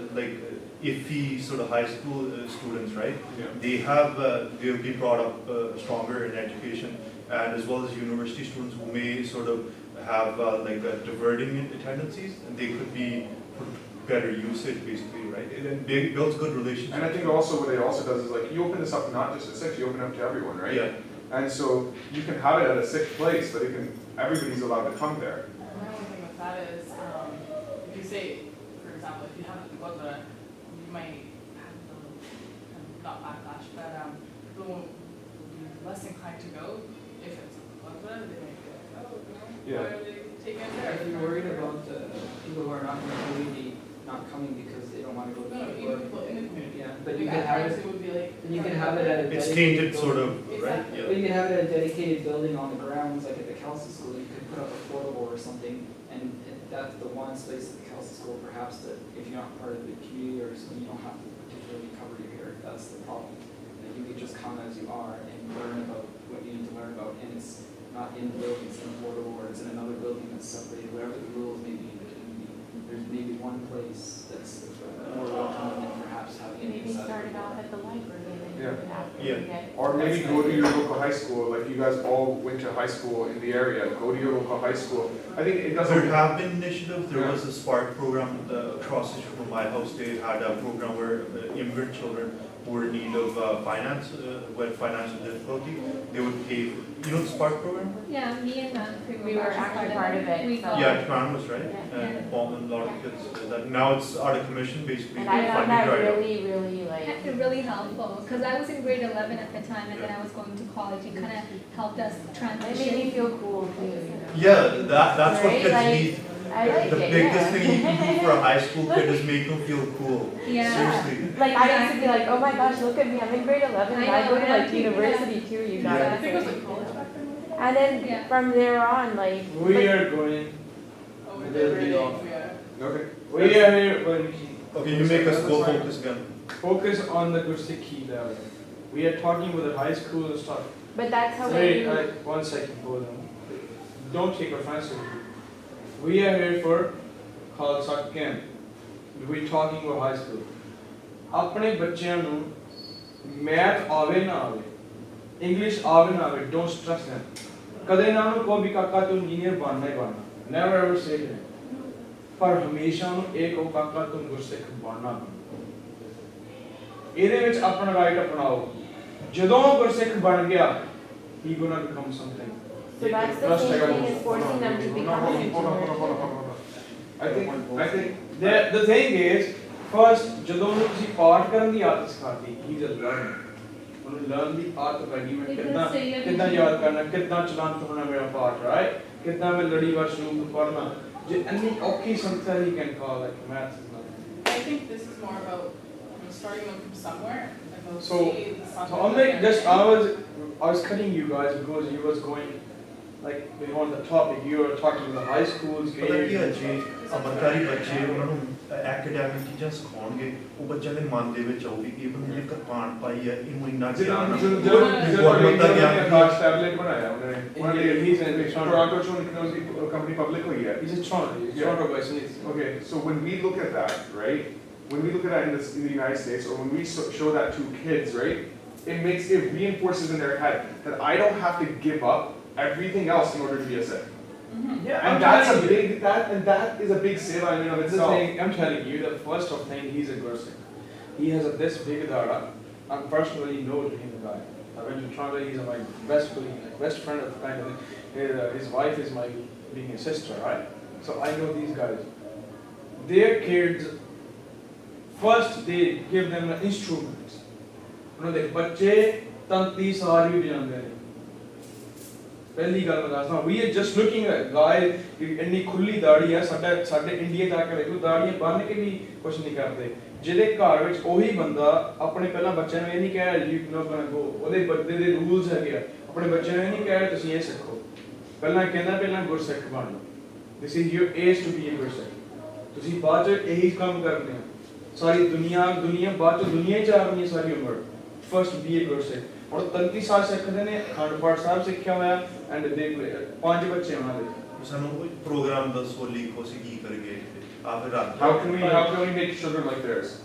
iffy sort of high school students, right? Yeah. They have, they'll be brought up stronger in education, and as well as university students who may sort of have diverting tendencies, and they could be put better usage basically, right? It builds good relationships. And I think also what it also does is like, you open this up not just at 6, you open it up to everyone, right? Yeah. And so you can have it at a 6th place, but everybody's allowed to come there. My only thing with that is, if you say, for example, if you have to go to, you might have a little, not backlash, but people won't be less inclined to go if it's a they might be like, oh, Yeah. why are they taking it there? if you're worried about people who are not in the community not coming because they don't want to go to No, the even people in the community. Yeah, but Like you can at have times it. it would be like. You can have it at a It's dedicated tainted sort building. of, right? Exactly. But you can have it at a dedicated building on the grounds, like at the Khalsa school, you could put up a portable or something, and that's the one space at the Khalsa school, perhaps that if you're not part of the community or something, you don't have to particularly cover your hair, that's the problem. That you could just come as you are and learn about what you need to learn about, and it's not in the building, it's in a portable, or it's in another building that's separated, whatever the rules may be in the community. There's maybe one place that's more welcoming than perhaps having it Maybe inside. start it off at the library and then Yeah. you can after Yeah. you get. Or maybe go to your local high school, like you guys all went to high school in the area, go to your local high school. I think it doesn't. There have been initiatives. There Yeah. was a Spark program across the street from my house. They had a program where immigrant children who were in need of finance, with financial difficulty, they would pay. You know the Spark program? Yeah, me and We were actually part of it, We so- got- Yeah, Japan was right. Yeah. And Baldwin, a lot of kids did that. Now it's out of commission, basically. And I found funding that dried up. really like. Really helpful, because I was in grade 11 at the time, and then I was going to college. It kind of helped us It transition. made me feel cool too, you know. Yeah, that's what Right? kids Like, need. I like The it, biggest yeah. thing you can do for a high school kid is make them feel cool. Yeah. Seriously. Like I used to be like, oh my gosh, look at me, I'm in grade 11 and I I go know, to like yeah. university too, you guys. Yeah. I think it was like college back then. And then Yeah. from there on, like. We are going, Oh, we're They'll be really, off. yeah. Okay. we are here, well, Okay, you make us go focus again. focus on the Gursikhi level. We are talking about the high school and stuff. But that's how Sorry, we. one second, hold on. Don't take offense to me. We are here for Khalsa camp. We talking about high school. ਆਪਣੇ ਬੱਚਿਆਂ ਨੂੰ math ਆਵੇ ਨਾ ਆਵੇ, English ਆਵੇ ਨਾ ਆਵੇ, don't stress them. ਕਦੇ ਨਾ ਉਹਨੂੰ ਕਹੋ ਵੀ ਕਾਕਾ ਤੂੰ ਇੰਜੀਨੀਅਰ ਬਣਨਾ ਹੀ ਬਣਨਾ. Never ever say that. ਪਰ ਹਮੇਸ਼ਾ ਉਹਨੂੰ ਇਹ ਕਹੋ ਕਾਕਾ ਤੂੰ ਗੁਰਸਿੱਖ ਬਣਨਾ। ਇਹਦੇ ਵਿੱਚ ਆਪਣਾ ਰਾਈਟ ਅਪਣਾਓ। ਜਦੋਂ ਗੁਰਸਿੱਖ ਬਣ ਗਿਆ, he gonna become something. So that's the same thing as forcing them to become an engineer. I think The thing is, first, ਜਦੋਂ ਉਹਨੂੰ ਤੁਸੀਂ ਪਾਠ ਕਰਨ ਦੀ ਆਦਤ ਸਿਖਾਤੀ, he is a learner. ਉਹਨੂੰ ਲਰਨ ਦੀ ਆਦਤ ਪੈ ਗਈ ਮੈਂ ਇੱਕ ਕਿੱਦਾਂ ਸਹੀ ਕਿੱਦਾਂ ਯਾਦ ਕਰਨਾ ਕਿੱਦਾਂ ਚਲਾਂਤ ਹੋਣਾ ਮੇਰਾ ਪਾਠ ਰਾਈਟ ਕਿੱਦਾਂ ਮੈਂ ਲੜੀਵਾਰ ਸ਼ਲੋਕ ਪੜ੍ਹਨਾ ਜੇ ਇੰਨੀ ਔਖੀ ਸੰਖਿਆ ਹੀ can call like math I think this is more about starting them from somewhere and they'll So- see the So something I'm like just I was cutting you guys because you was going like beyond the topic. You were talking about the high schools, ਪਤਾ ਕੀ ਹੈ grades. ਜੇ ਅਮਰਕਾਰੀ ਬੱਚੇ ਉਹਨਾਂ ਨੂੰ academic ਚੀਜ਼ਾਂ ਸਿਖਾਉਣਗੇ ਉਹ ਬੱਚਿਆਂ ਦੇ ਮਨ ਦੇ ਵਿੱਚ ਆਊਗੀ ਕਿ ਇਹਨੇ ਕਿਰਪਾਨ ਪਾਈ ਹੈ ਇਹਨੂੰ ਇੰਨਾ ਗਿਆਨ ਗੌਰਮੈਂਟ ਦਾ ਗਿਆਨ ਖਾਸ ਟੈਬਲੇਟ ਬਣਾਇਆ ਉਹਨਾਂ ਨੇ He's in ਟੋਰਾਂਟੋ ਚ ਇੱਕ ਕੰਪਨੀ ਪਬਲਿਕ ਹੋਈ ਹੈ He's a Toronto guy, so he's Okay, so when we look at that, right? When we look at that in the United States, or when we show that to kids, right? It reinforces in their head that I don't have to give up everything else in order to be a Sikh. Yeah, And that's a big that is a big seva in and of This is the itself. thing, I'm telling you, the first of thing, he's a Gursikh. He has this big dada. I personally know to him, the guy. I went to Toronto, he's my best friend of the kind of thing. His wife is my being a sister, right? So I know these guys. Their kids, first they give them instruments. You know, the बच्चे तंती सारी बजाते हैं पहली गल मैं दसदा we are just looking at guy ਇੰਨੀ ਖੁੱਲੀ ਦਾੜੀ ਹੈ ਸਾਡੇ ਇੰਡੀਆ ਜਾ ਕੇ ਵੇਖੋ ਦਾੜੀਆਂ ਬੰਨ ਕੇ ਵੀ ਕੁਝ ਨਹੀਂ ਕਰਦੇ ਜਿਹਦੇ ਘਰ ਵਿੱਚ ਉਹੀ ਬੰਦਾ ਆਪਣੇ ਪਹਿਲਾਂ ਬੱਚਿਆਂ ਨੂੰ ਇਹ ਨਹੀਂ ਕਹਿ ਰਿਹਾ ਯੂ ਨੋਟ ਗੋਣਾ ਗੋ ਉਹਦੇ ਬੱਚੇ ਦੇ ਰੂਲਸ ਹੈਗੇ ਆ ਆਪਣੇ ਬੱਚਿਆਂ ਨੂੰ ਇਹ ਨਹੀਂ ਕਹਿ ਰਿਹਾ ਤੁਸੀਂ ਇਹ ਸਿੱਖੋ ਪਹਿਲਾਂ ਕਹਿੰਦਾ ਪਹਿਲਾਂ ਗੁਰਸਿੱਖ ਬਣ ਲਓ this is your age to be a ਗੁਰਸਿੱਖ ਤੁਸੀਂ ਬਾਅਦ ਚ ਇਹੀ ਕੰਮ ਕਰਨੇ ਆ ਸਾਰੀ ਦੁਨੀਆ ਬਾਅਦ ਚ ਦੁਨੀਆ ਚ ਆ ਰਹੀ ਹੈ ਸਾਰੀ ਉਮਰ ਫਰਸਟ ਬੀ ਏ ਗੁਰਸਿੱਖ और 33 साल सिखते ने अखंड पाठ साहब सिक्ख्या होया एंड दे 5 बच्चे ਉਹਨਾਂ ਦੇ ਸਾਨੂੰ ਕੋਈ ਪ੍ਰੋਗਰਾਮ ਦੱਸੋ ਲਿਖੋ ਸੀ ਕੀ ਕਰਗੇ ਆ ਫਿਰ ਰਾਤ How can we make children like theirs?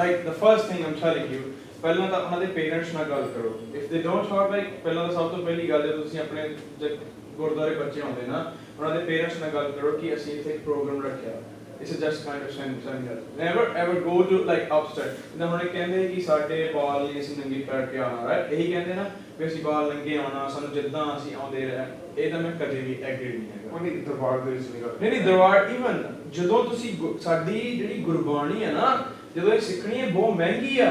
like the first thing I'm telling you ਪਹਿਲਾਂ ਤਾਂ ਉਹਨਾਂ ਦੇ ਪੇਰੈਂਟਸ ਨਾਲ ਗੱਲ ਕਰੋ if they don't talk like ਪਹਿਲਾਂ ਤਾਂ ਸਭ ਤੋਂ ਪਹਿਲੀ ਗੱਲ ਹੈ ਤੁਸੀਂ ਆਪਣੇ ਗੁਰਦੁਆਰੇ ਬੱਚੇ ਆਉਂਦੇ ਨਾ ਉਹਨਾਂ ਦੇ ਪੇਰੈਂਟਸ ਨਾਲ ਗੱਲ ਕਰੋ ਕਿ ਅਸੀਂ ਇੱਥੇ ਇੱਕ ਪ੍ਰੋਗਰਾਮ ਰੱਖਿਆ It's just kind of saying that. Never ever go to like upstairs. ਜਿੱਦਾਂ ਹੁਣ ਕਹਿੰਦੇ ਕਿ ਸਾਡੇ ਬਾਲ ਨਹੀਂ ਅਸੀਂ ਨੰਗੇ ਪੈਰ ਕੇ ਆਉਣਾ right ਇਹੀ ਕਹਿੰਦੇ ਨਾ ਵੀ ਅਸੀਂ ਬਾਲ ਨੰਗੇ ਆਉਣਾ ਸਾਨੂੰ ਜਿੱਦਾਂ ਅਸੀਂ ਆਉਂਦੇ ਰਹੇ ਇਹ ਤਾਂ ਮੈਂ ਕਦੇ ਵੀ ਐਗਰੀ ਨਹੀਂ ਹੈਗਾ ਉਹ ਨਹੀਂ ਦਰਬਾਰ ਦੇ ਵਿੱਚ ਨਹੀਂ ਦਰਬਾਰ even ਜਦੋਂ ਤੁਸੀਂ ਸਾਡੀ ਜਿਹੜੀ ਗੁਰਬਾਣੀ ਹੈ ਨਾ ਜਦੋਂ ਇਹ ਸਿੱਖਣੀ ਹੈ ਬਹੁਤ ਮਹਿੰਗੀ ਆ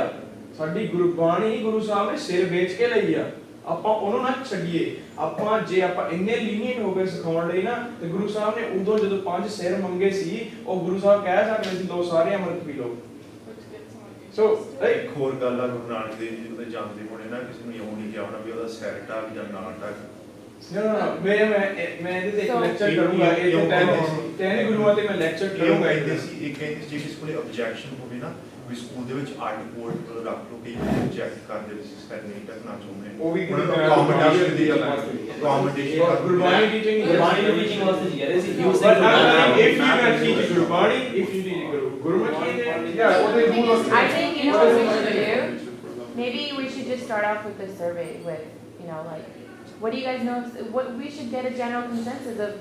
ਸਾਡੀ ਗੁਰਬਾਣੀ ਗੁਰੂ ਸਾਹਿਬ ਨੇ ਸਿਰ ਵੇਚ ਕੇ ਲਈ ਆ ਆਪਾਂ ਉਹਨੂੰ ਨਾ ਛੱਡੀਏ ਆਪਾਂ ਜੇ ਆਪਾਂ ਇੰਨੇ ਲੀਨੀਅੰਟ ਹੋ ਗਏ ਸਿਖਾਉਣ ਲਈ ਨਾ ਤੇ ਗੁਰੂ ਸਾਹਿਬ ਨੇ ਉਦੋਂ ਜਦੋਂ 5 ਸਿਰ ਮੰਗੇ ਸੀ ਉਹ ਗੁਰੂ ਸਾਹਿਬ ਕਹਿ ਸਕਦੇ ਸੀ ਲੋ ਸਾਰੇ ਅੰਮ੍ਰਿਤ ਪੀ ਲਓ ਸੋ ਇੱਕ ਹੋਰ ਗੱਲ ਆ ਗੁਰੂ ਨਾਨਕ ਦੇਵ ਜੀ ਉਹਦੇ ਜਾਣਦੇ ਹੋਣੇ ਨਾ ਕਿਸੇ ਨੂੰ ਇਉਂ ਨਹੀਂ ਕਿਹਾ ਹੋਣਾ ਵੀ ਉਹਦਾ ਸਿਰ ਟਾਕ ਜਾਂ ਨਾ ਟਾਕ no ਮੈਂ ਇਹਦੇ ਤੇ ਇੱਕ ਲੈਕਚਰ ਕਰੂੰਗਾ ਇਹ ਤੇ ਗੁਰੂਆਂ ਤੇ ਮੈਂ ਲੈਕਚਰ ਕਰੂੰਗਾ ਕਹਿੰਦੇ ਸੀ ਇੱਕ ਕਹਿੰਦੇ ਜੇ ਕਿਸੇ ਕੋਲੇ ਆਬਜੈਕਸ਼ਨ ਹੋਵੇ ਨਾ ਵੀ ਸਕੂਲ ਦੇ ਵਿੱਚ ਆਰਟ ਬੋਰਡ ਰੱਖ ਲਓ ਕਿ ਪ੍ਰੋਜੈਕਟ ਕਰਦੇ ਸੀ ਸਰ ਨਹੀਂ ਟਕਣਾ ਚਾਹੁੰਦੇ ਉਹ ਵੀ ਕੰਪੀਟੀਸ਼ਨ ਦੀ ਗੁਰਬਾਣੀ ਟੀਚਿੰਗ ਵਾਸਤੇ ਜੀ ਰਹੇ ਸੀ if you can teach Gurbani if you teach Gurmukhi yeah what they do I think you know what we should do? Maybe we should just start off with the survey with, you know, like, what do you guys know? What we should get a general consensus of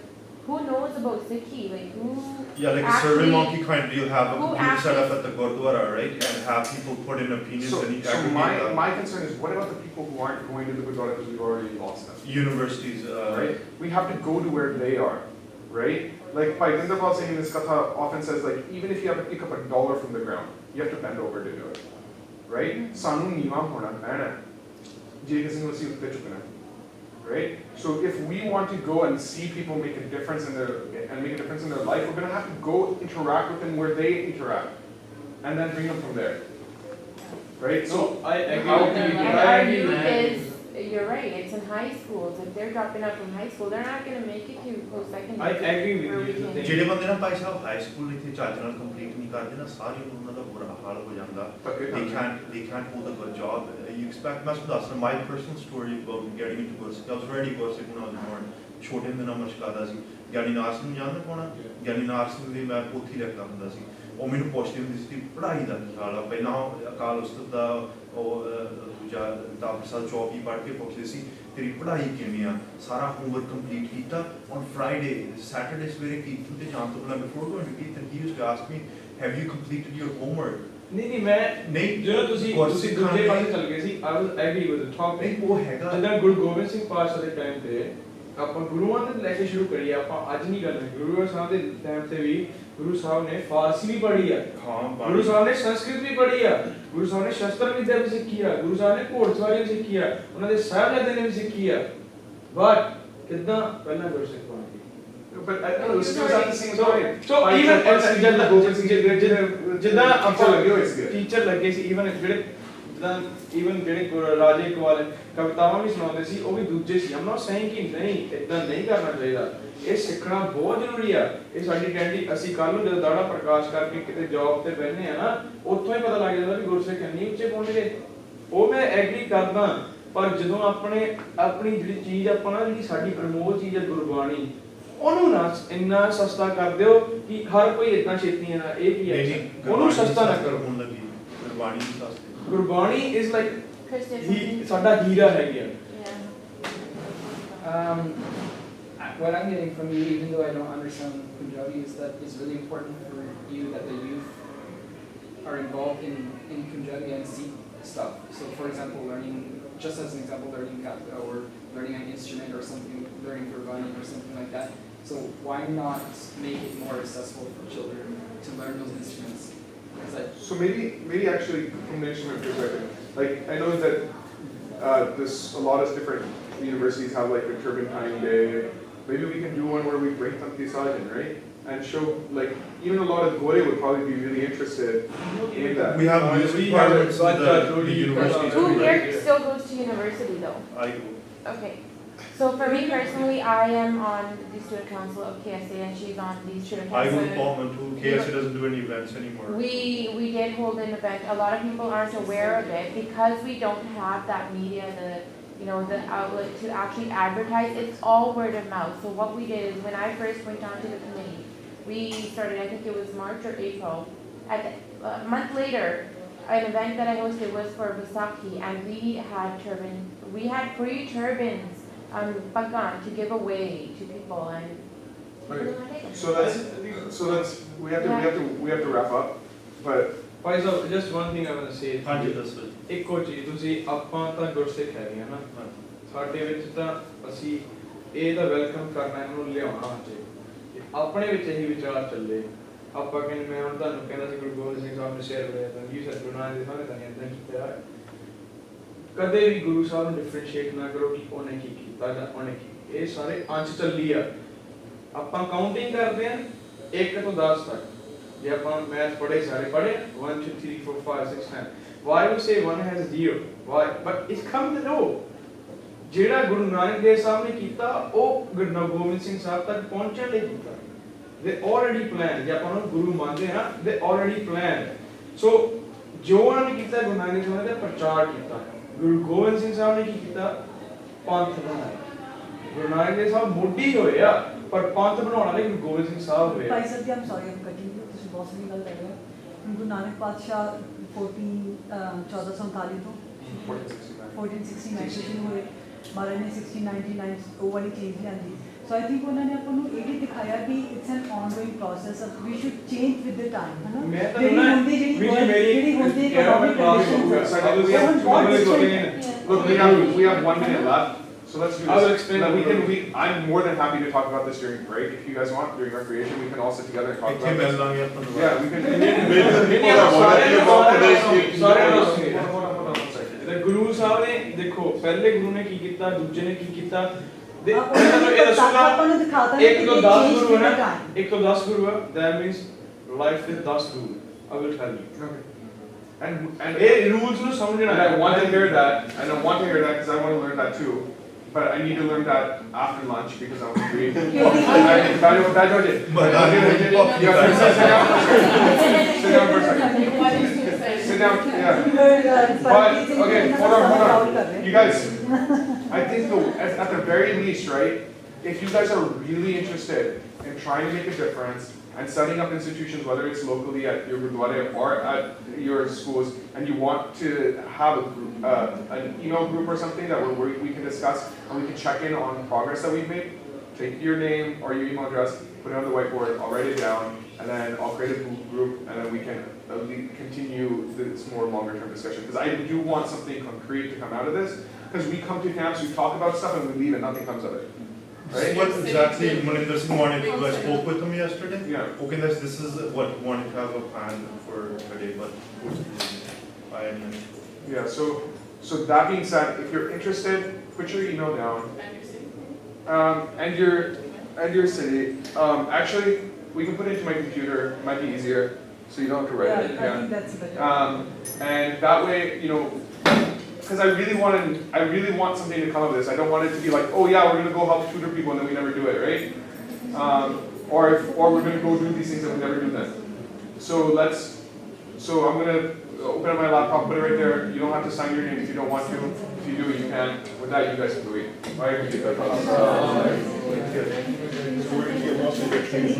who knows about Sikhi, like who. Yeah, like a survey monkey kind. You'll have a who computer set up actually- at the Gurdwara, right, and have people put in opinions So, and so aggregate them. my concern is what about the people who aren't going to the Gurdwara because we've already lost them? Universities, Right? We have to go to where they are, right? Like Bhaivinder Pal Singh in this katha often says like even if you have to pick up $1 from the ground, you have to bend over to do it, right? Sanu niwa hona paina, je kisi nu asi utte chukna, right? So if we want to go and see people make a difference in their life, we're gonna have to go interact with them where they interact, and then bring them from there, right? So I agree how with do we you. do And that? our youth is, you're right, it's in high schools. If they're dropping out from high school, they're not going to make it to post-secondary. I agree with where you. we can- The ਜਿਹੜੇ ਬੰਦੇ ਨਾ Bhai Sahib high school ਇੱਥੇ ਚੱਜ ਨਾਲ complete ਨਹੀਂ ਕਰਦੇ ਨਾ ਸਾਰੀ ਉਮਰ ਉਹਨਾਂ ਦਾ ਬੁਰਾ ਹਾਲ ਹੋ ਜਾਂਦਾ they can't hold a good job. You expect ਮੈਂ ਤੁਹਾਨੂੰ ਦੱਸਦਾ my personal story about getting into Gursikh. I was already Gursikh when I was born. ਛੋਟੇ ਹੁੰਦੇ ਨਾਲ ਮਸ਼ਕਾਦਾ ਸੀ ਗਿਆਨੀ ਨਾਰ ਸਿੰਘ ਜਾਣਦੇ ਕੋਣਾ ਗਿਆਨੀ ਨਾਰ ਸਿੰਘ ਦੀ ਮੈਂ ਪੋਥੀ ਲਿਖਦਾ ਹੁੰਦਾ ਸੀ ਉਹ ਮੈਨੂੰ ਪੁੱਛਦੀ ਹੁੰਦੀ ਸੀ ਪੜ੍ਹਾਈ ਦਾ ਕੀ ਹਾਲ ਆ ਪਹਿਲਾਂ ਅਕਾਲ ਉਸਤਤ ਦਾ ਉਹ ਦੂਜਾ ਪ੍ਰਸਾਦ ਚੌਕੀ ਪੜ੍ਹ ਕੇ ਪੁੱਛਦੇ ਸੀ ਤੇਰੀ ਪੜ੍ਹਾਈ ਕਿਵੇਂ ਆ ਸਾਰਾ ਹੋਮਵਰਕ ਕੰਪਲੀਟ ਕੀਤਾ ਔਨ ਫਰਾਈਡੇ ਸੈਟਰਡੇ ਸਵੇਰੇ ਕੀਰਤਨ ਤੇ ਜਾਣ ਤੋਂ ਪਹਿਲਾਂ ਬਿਫੋਰ ਗੋਇੰਗ ਟੂ ਕੀਰਤਨ ਹੀ used to ask me have you completed your homework ਨਹੀਂ ਮੈਂ ਨਹੀਂ ਜਦੋਂ ਤੁਸੀਂ ਦੂਜੇ ਪਾਸੇ ਚੱਲ ਗਏ ਸੀ I was agree with the topic ਨਹੀਂ ਉਹ ਹੈਗਾ ਜਦੋਂ ਗੁਰੂ ਗੋਬਿੰਦ ਸਿੰਘ ਪਾਤਸ਼ਾਹ ਦੇ ਟਾਈਮ ਤੇ ਆਪਾਂ ਗੁਰੂਆਂ ਦੇ ਲੈ ਕੇ ਸ਼ੁਰੂ ਕਰੀਏ, ਆਪਾਂ ਅੱਜ ਨਹੀਂ ਕਰਨਾ। ਗੁਰੂ ਸਾਹਿਬ ਦੇ ਟਾਈਮ ਤੇ ਵੀ ਗੁਰੂ ਸਾਹਿਬ ਨੇ ਫਾਰਸੀ ਵੀ ਪੜ੍ਹੀ ਆ, ਗੁਰੂ ਸਾਹਿਬ ਨੇ ਸੰਸਕ੍ਰਿਤ ਵੀ ਪੜ੍ਹੀ ਆ, ਗੁਰੂ ਸਾਹਿਬ ਨੇ ਸ਼ਸਤਰ ਵਿਦਿਆ ਵੀ ਸਿੱਖੀ ਆ, ਗੁਰੂ ਸਾਹਿਬ ਨੇ ਘੋੜਸਵਾਰੀ ਵੀ ਸਿੱਖੀ ਆ, ਉਹਨਾਂ ਦੇ ਸਾਹਿਬਜ਼ਾਦੇ ਨੇ ਵੀ ਸਿੱਖੀ ਆ। ਬਟ ਕਿੱਦਾਂ ਪਹਿਲਾਂ ਗੁਰਸਿੱਖ ਬਣ ਗਏ। But I know this was at the same time. So even ਜਿੱਦਾਂ ਆਪਾਂ ਟੀਚਰ ਲੱਗੇ ਸੀ, even ਜਿਹੜੇ ਰਾਜੇ ਕੋਲ ਕਵਿਤਾਵਾਂ ਵੀ ਸੁਣਾਉਂਦੇ ਸੀ, ਉਹ ਵੀ ਦੂਜੇ ਸੀ। I'm not saying ਕਿ ਨਹੀਂ ਇਦਾਂ ਨਹੀਂ ਕਰਨਾ ਚਾਹੀਦਾ, ਇਹ ਸਿੱਖਣਾ ਬਹੁਤ ਜ਼ਰੂਰੀ ਆ। ਇਹ ਸਾਡੀ ਆਇਡੈਂਟੀ, ਅਸੀਂ ਕੱਲ ਨੂੰ ਜਦੋਂ ਦਾੜਾ ਪ੍ਰਕਾਸ਼ ਕਰਕੇ ਕਿਤੇ ਜੌਬ ਤੇ ਬੈਠਨੇ ਆ ਨਾ, ਉੱਥੋਂ ਹੀ ਪਤਾ ਲੱਗ ਜਾਂਦਾ ਵੀ ਗੁਰਸਿੱਖ ਇੰਨੀ ਉੱਚੇ ਪਹੁੰਚ ਗਏ। ਉਹ ਮੈਂ ਐਗਰੀ ਕਰਦਾ, ਪਰ ਜਦੋਂ ਆਪਣੀ ਜਿਹੜੀ ਚੀਜ਼ ਆਪਾਂ ਨਾ, ਜਿਹੜੀ ਸਾਡੀ ਅਨਮੋਲ ਚੀਜ਼ ਹੈ ਗੁਰਬਾਣੀ, ਉਹਨੂੰ ਨਾ ਇੰਨਾ ਸਸਤਾ ਕਰ ਦਿਓ ਕਿ ਹਰ ਕੋਈ ਇਦਾਂ ਛੇਤੀ ਨਾ, ਇਹ ਕੀ ਹੈ, ਉਹਨੂੰ ਸਸਤਾ ਨਾ ਕਰੋ। ਗੁਰਬਾਣੀ ਇਜ਼ ਲਾਈਕ ਸਾਡਾ ਹੀਰਾ ਹੈਗੀ ਆ। What I'm getting from you, even though I don't understand Punjabi, is that it's really important for you that the youth are involved in Punjabi and see stuff. So for example, just as an example, learning Khalsa or learning an instrument or something, learning Gurbani or something like that. So why not make it more accessible for children to learn those instruments? So maybe actually from the instrument perspective, like I know that this a lot of different universities have like a turpentine day. Maybe we can do one where we bring some Pisajan, right? And show, like, even a lot of Gore would probably be really interested in that. We have music requirements in the universities. Who here still goes to university though? I do. Okay. So for me personally, I am on the student council of KSA and she's on the student council. I will form one too. KSA doesn't do any events anymore. We did hold an event. A lot of people aren't aware of it because we don't have that media, the outlet to actually advertise. It's all word of mouth. So what we did is when I first went onto the committee, we started, I think it was March or April. A month later, an event that I hosted was for Vaisakhi, and we had free turbans, bagan, to give away to people, and okay. So that's we have to wrap up, but Bhai Sahib just one thing I want to say, ਹਾਂਜੀ ਦੱਸੋ। ਇੱਕੋ ਚੀਜ਼, ਤੁਸੀਂ ਆਪਾਂ ਤਾਂ ਗੁਰਸਿੱਖ ਹੈਗੇ ਆ ਨਾ, ਸਾਡੇ ਵਿੱਚ ਤਾਂ ਅਸੀਂ ਇਹ ਤਾਂ ਵੈਲਕਮ ਕਰਨਾ, ਇਹਨੂੰ ਲਿਆਉਣਾ ਚਾਹੀਦਾ, ਆਪਣੇ ਵਿੱਚ ਇਹੀ ਵਿਚਾਰ ਚੱਲੇ। ਆਪਾਂ ਕਹਿੰਦੇ, ਮੈਂ ਹੁਣ ਤੁਹਾਨੂੰ ਕਹਿੰਦਾ ਸੀ ਗੁਰੂ ਗੋਬਿੰਦ ਸਿੰਘ ਸਾਹਿਬ ਨੇ ਸ਼ੇਰ ਬੋਲਿਆ ਤਾਂ ਜੀ ਸਰ ਗੁਰੂ ਨਾਨਕ ਦੇਵ ਸਾਹਿਬ ਨੇ ਤਾਂ ਇਦਾਂ ਕੀਤਾ। ਕਦੇ ਵੀ ਗੁਰੂ ਸਾਹਿਬ ਨੂੰ ਡਿਫਰੈਂਸ਼ੀਏਟ ਨਾ ਕਰੋ ਕਿ ਉਹਨੇ ਕੀ ਕੀਤਾ ਜਾਂ ਉਹਨੇ ਕੀ, ਇਹ ਸਾਰੇ ਅੰਸ਼ ਚੱਲੀ ਆ। ਆਪਾਂ ਕਾਊਂਟਿੰਗ ਕਰਦੇ ਆ 1 ਤੋਂ 10 ਤੱਕ, ਜੇ ਆਪਾਂ ਮੈਥ ਪੜ੍ਹੇ ਸਾਰੇ ਪੜ੍ਹੇ 1 2 3 4 5 6 10, why we say one has 0, why, but it's come to know ਜਿਹੜਾ ਗੁਰੂ ਨਾਨਕ ਦੇਵ ਸਾਹਿਬ ਨੇ ਕੀਤਾ ਉਹ ਗੁਰੂ ਗੋਬਿੰਦ ਸਿੰਘ ਸਾਹਿਬ ਤੱਕ ਪਹੁੰਚਣ ਲਈ ਕੀਤਾ। they already planned, ਜੇ ਆਪਾਂ ਨੂੰ ਗੁਰੂ ਮੰਨਦੇ ਹਾਂ, they already planned। ਸੋ ਜੋ ਉਹਨਾਂ ਨੇ ਕੀਤਾ, ਗੁਰੂ ਨਾਨਕ ਦੇਵ ਸਾਹਿਬ ਨੇ ਪ੍ਰਚਾਰ ਕੀਤਾ, ਗੁਰੂ ਗੋਬਿੰਦ ਸਿੰਘ ਸਾਹਿਬ ਨੇ ਕੀ ਕੀਤਾ, ਪੰਥ ਬਣਾਇਆ। ਗੁਰੂ ਨਾਨਕ ਦੇਵ ਸਾਹਿਬ ਮੋਢੀ ਹੋਏ ਆ, ਪਰ ਪੰਥ ਬਣਾਉਣ ਵਾਲੇ ਗੁਰੂ ਗੋਬਿੰਦ ਸਿੰਘ ਸਾਹਿਬ ਹੋਏ। Bhai Sahib ji, I'm sorry, I'm cutting you, ਤੁਸੀਂ ਬਹੁਤ ਸਹੀ ਗੱਲ ਕਰ ਰਹੇ ਹੋ। ਗੁਰੂ ਨਾਨਕ ਪਾਤਸ਼ਾਹ 1439 ਤੋਂ 1469 ਸ਼ੁਰੂ ਹੋਏ, ਮਹਾਰਾਜ ਨੇ 1699 ਉਹ ਵਾਲੀ ਚੀਜ਼ ਲਿਆਂਦੀ। ਸੋ ਆਈ ਥਿੰਕ ਉਹਨਾਂ ਨੇ ਆਪਾਂ ਨੂੰ ਇਹ ਵੀ ਦਿਖਾਇਆ ਕਿ it's an ongoing process of we should change with the time, ਹੈ ਨਾ। ਜਿਹੜੀ ਹੁੰਦੀ economic conditions, look, we have 1 minute left. So let's do this. I will explain. I'm more than happy to talk about this during break. If you guys want, during recreation, we can all sit together and talk about this. Yeah, we can. The Guru ਸਾਹਿਬ ਨੇ ਦੇਖੋ, ਪਹਿਲੇ ਗੁਰੂ ਨੇ ਕੀ ਕੀਤਾ, ਦੂਜੇ ਨੇ ਕੀ ਕੀਤਾ, ਇਹ ਦੱਸੋਗਾ 1 ਤੋਂ 10 ਗੁਰੂ ਹੈ ਨਾ, 1 ਤੋਂ 10 ਗੁਰੂ ਹੈ, that means life with 10 Guru. I will tell you. And ਇਹ rules ਨੂੰ ਸਮਝਣਾ। And I want to hear that, because I want to learn that too. But I need to learn that after lunch because I want to read. Sit down for a second. Sit down, yeah. But, okay, hold on. You guys, I think at the very least, right, if you guys are really interested in trying to make a difference and setting up institutions, whether it's locally at your gurdwara or at your schools, and you want to have a group, an email group or something that we can discuss and we can check in on progress that we've made, take your name or your email address, put it on the whiteboard, I'll write it down, and then I'll create a group, and then we can continue this more longer term discussion. Because I do want something concrete to come out of this, because we come to camps, we talk about stuff, and we leave and nothing comes of it. right? What exactly, Maninder Singh wanted, you guys spoke with him yesterday? Yeah. Okay, this is what we wanted to have a plan for today, but I am. Yeah, so that being said, if you're interested, put your email down. And your city. Actually, we can put it into my computer, it might be easier, so you don't have to write it. I think that's better. And that way, you know, because I really want something to come of this. I don't want it to be like, oh yeah, we're gonna go help tutor people and then we never do it, right? Or we're gonna go do these things and we never do them. So I'm gonna open up my laptop, put it right there. You don't have to sign your name if you don't want to. If you do, you can. With that, you guys can do it. All right, we get that. So we're going to get most of your training.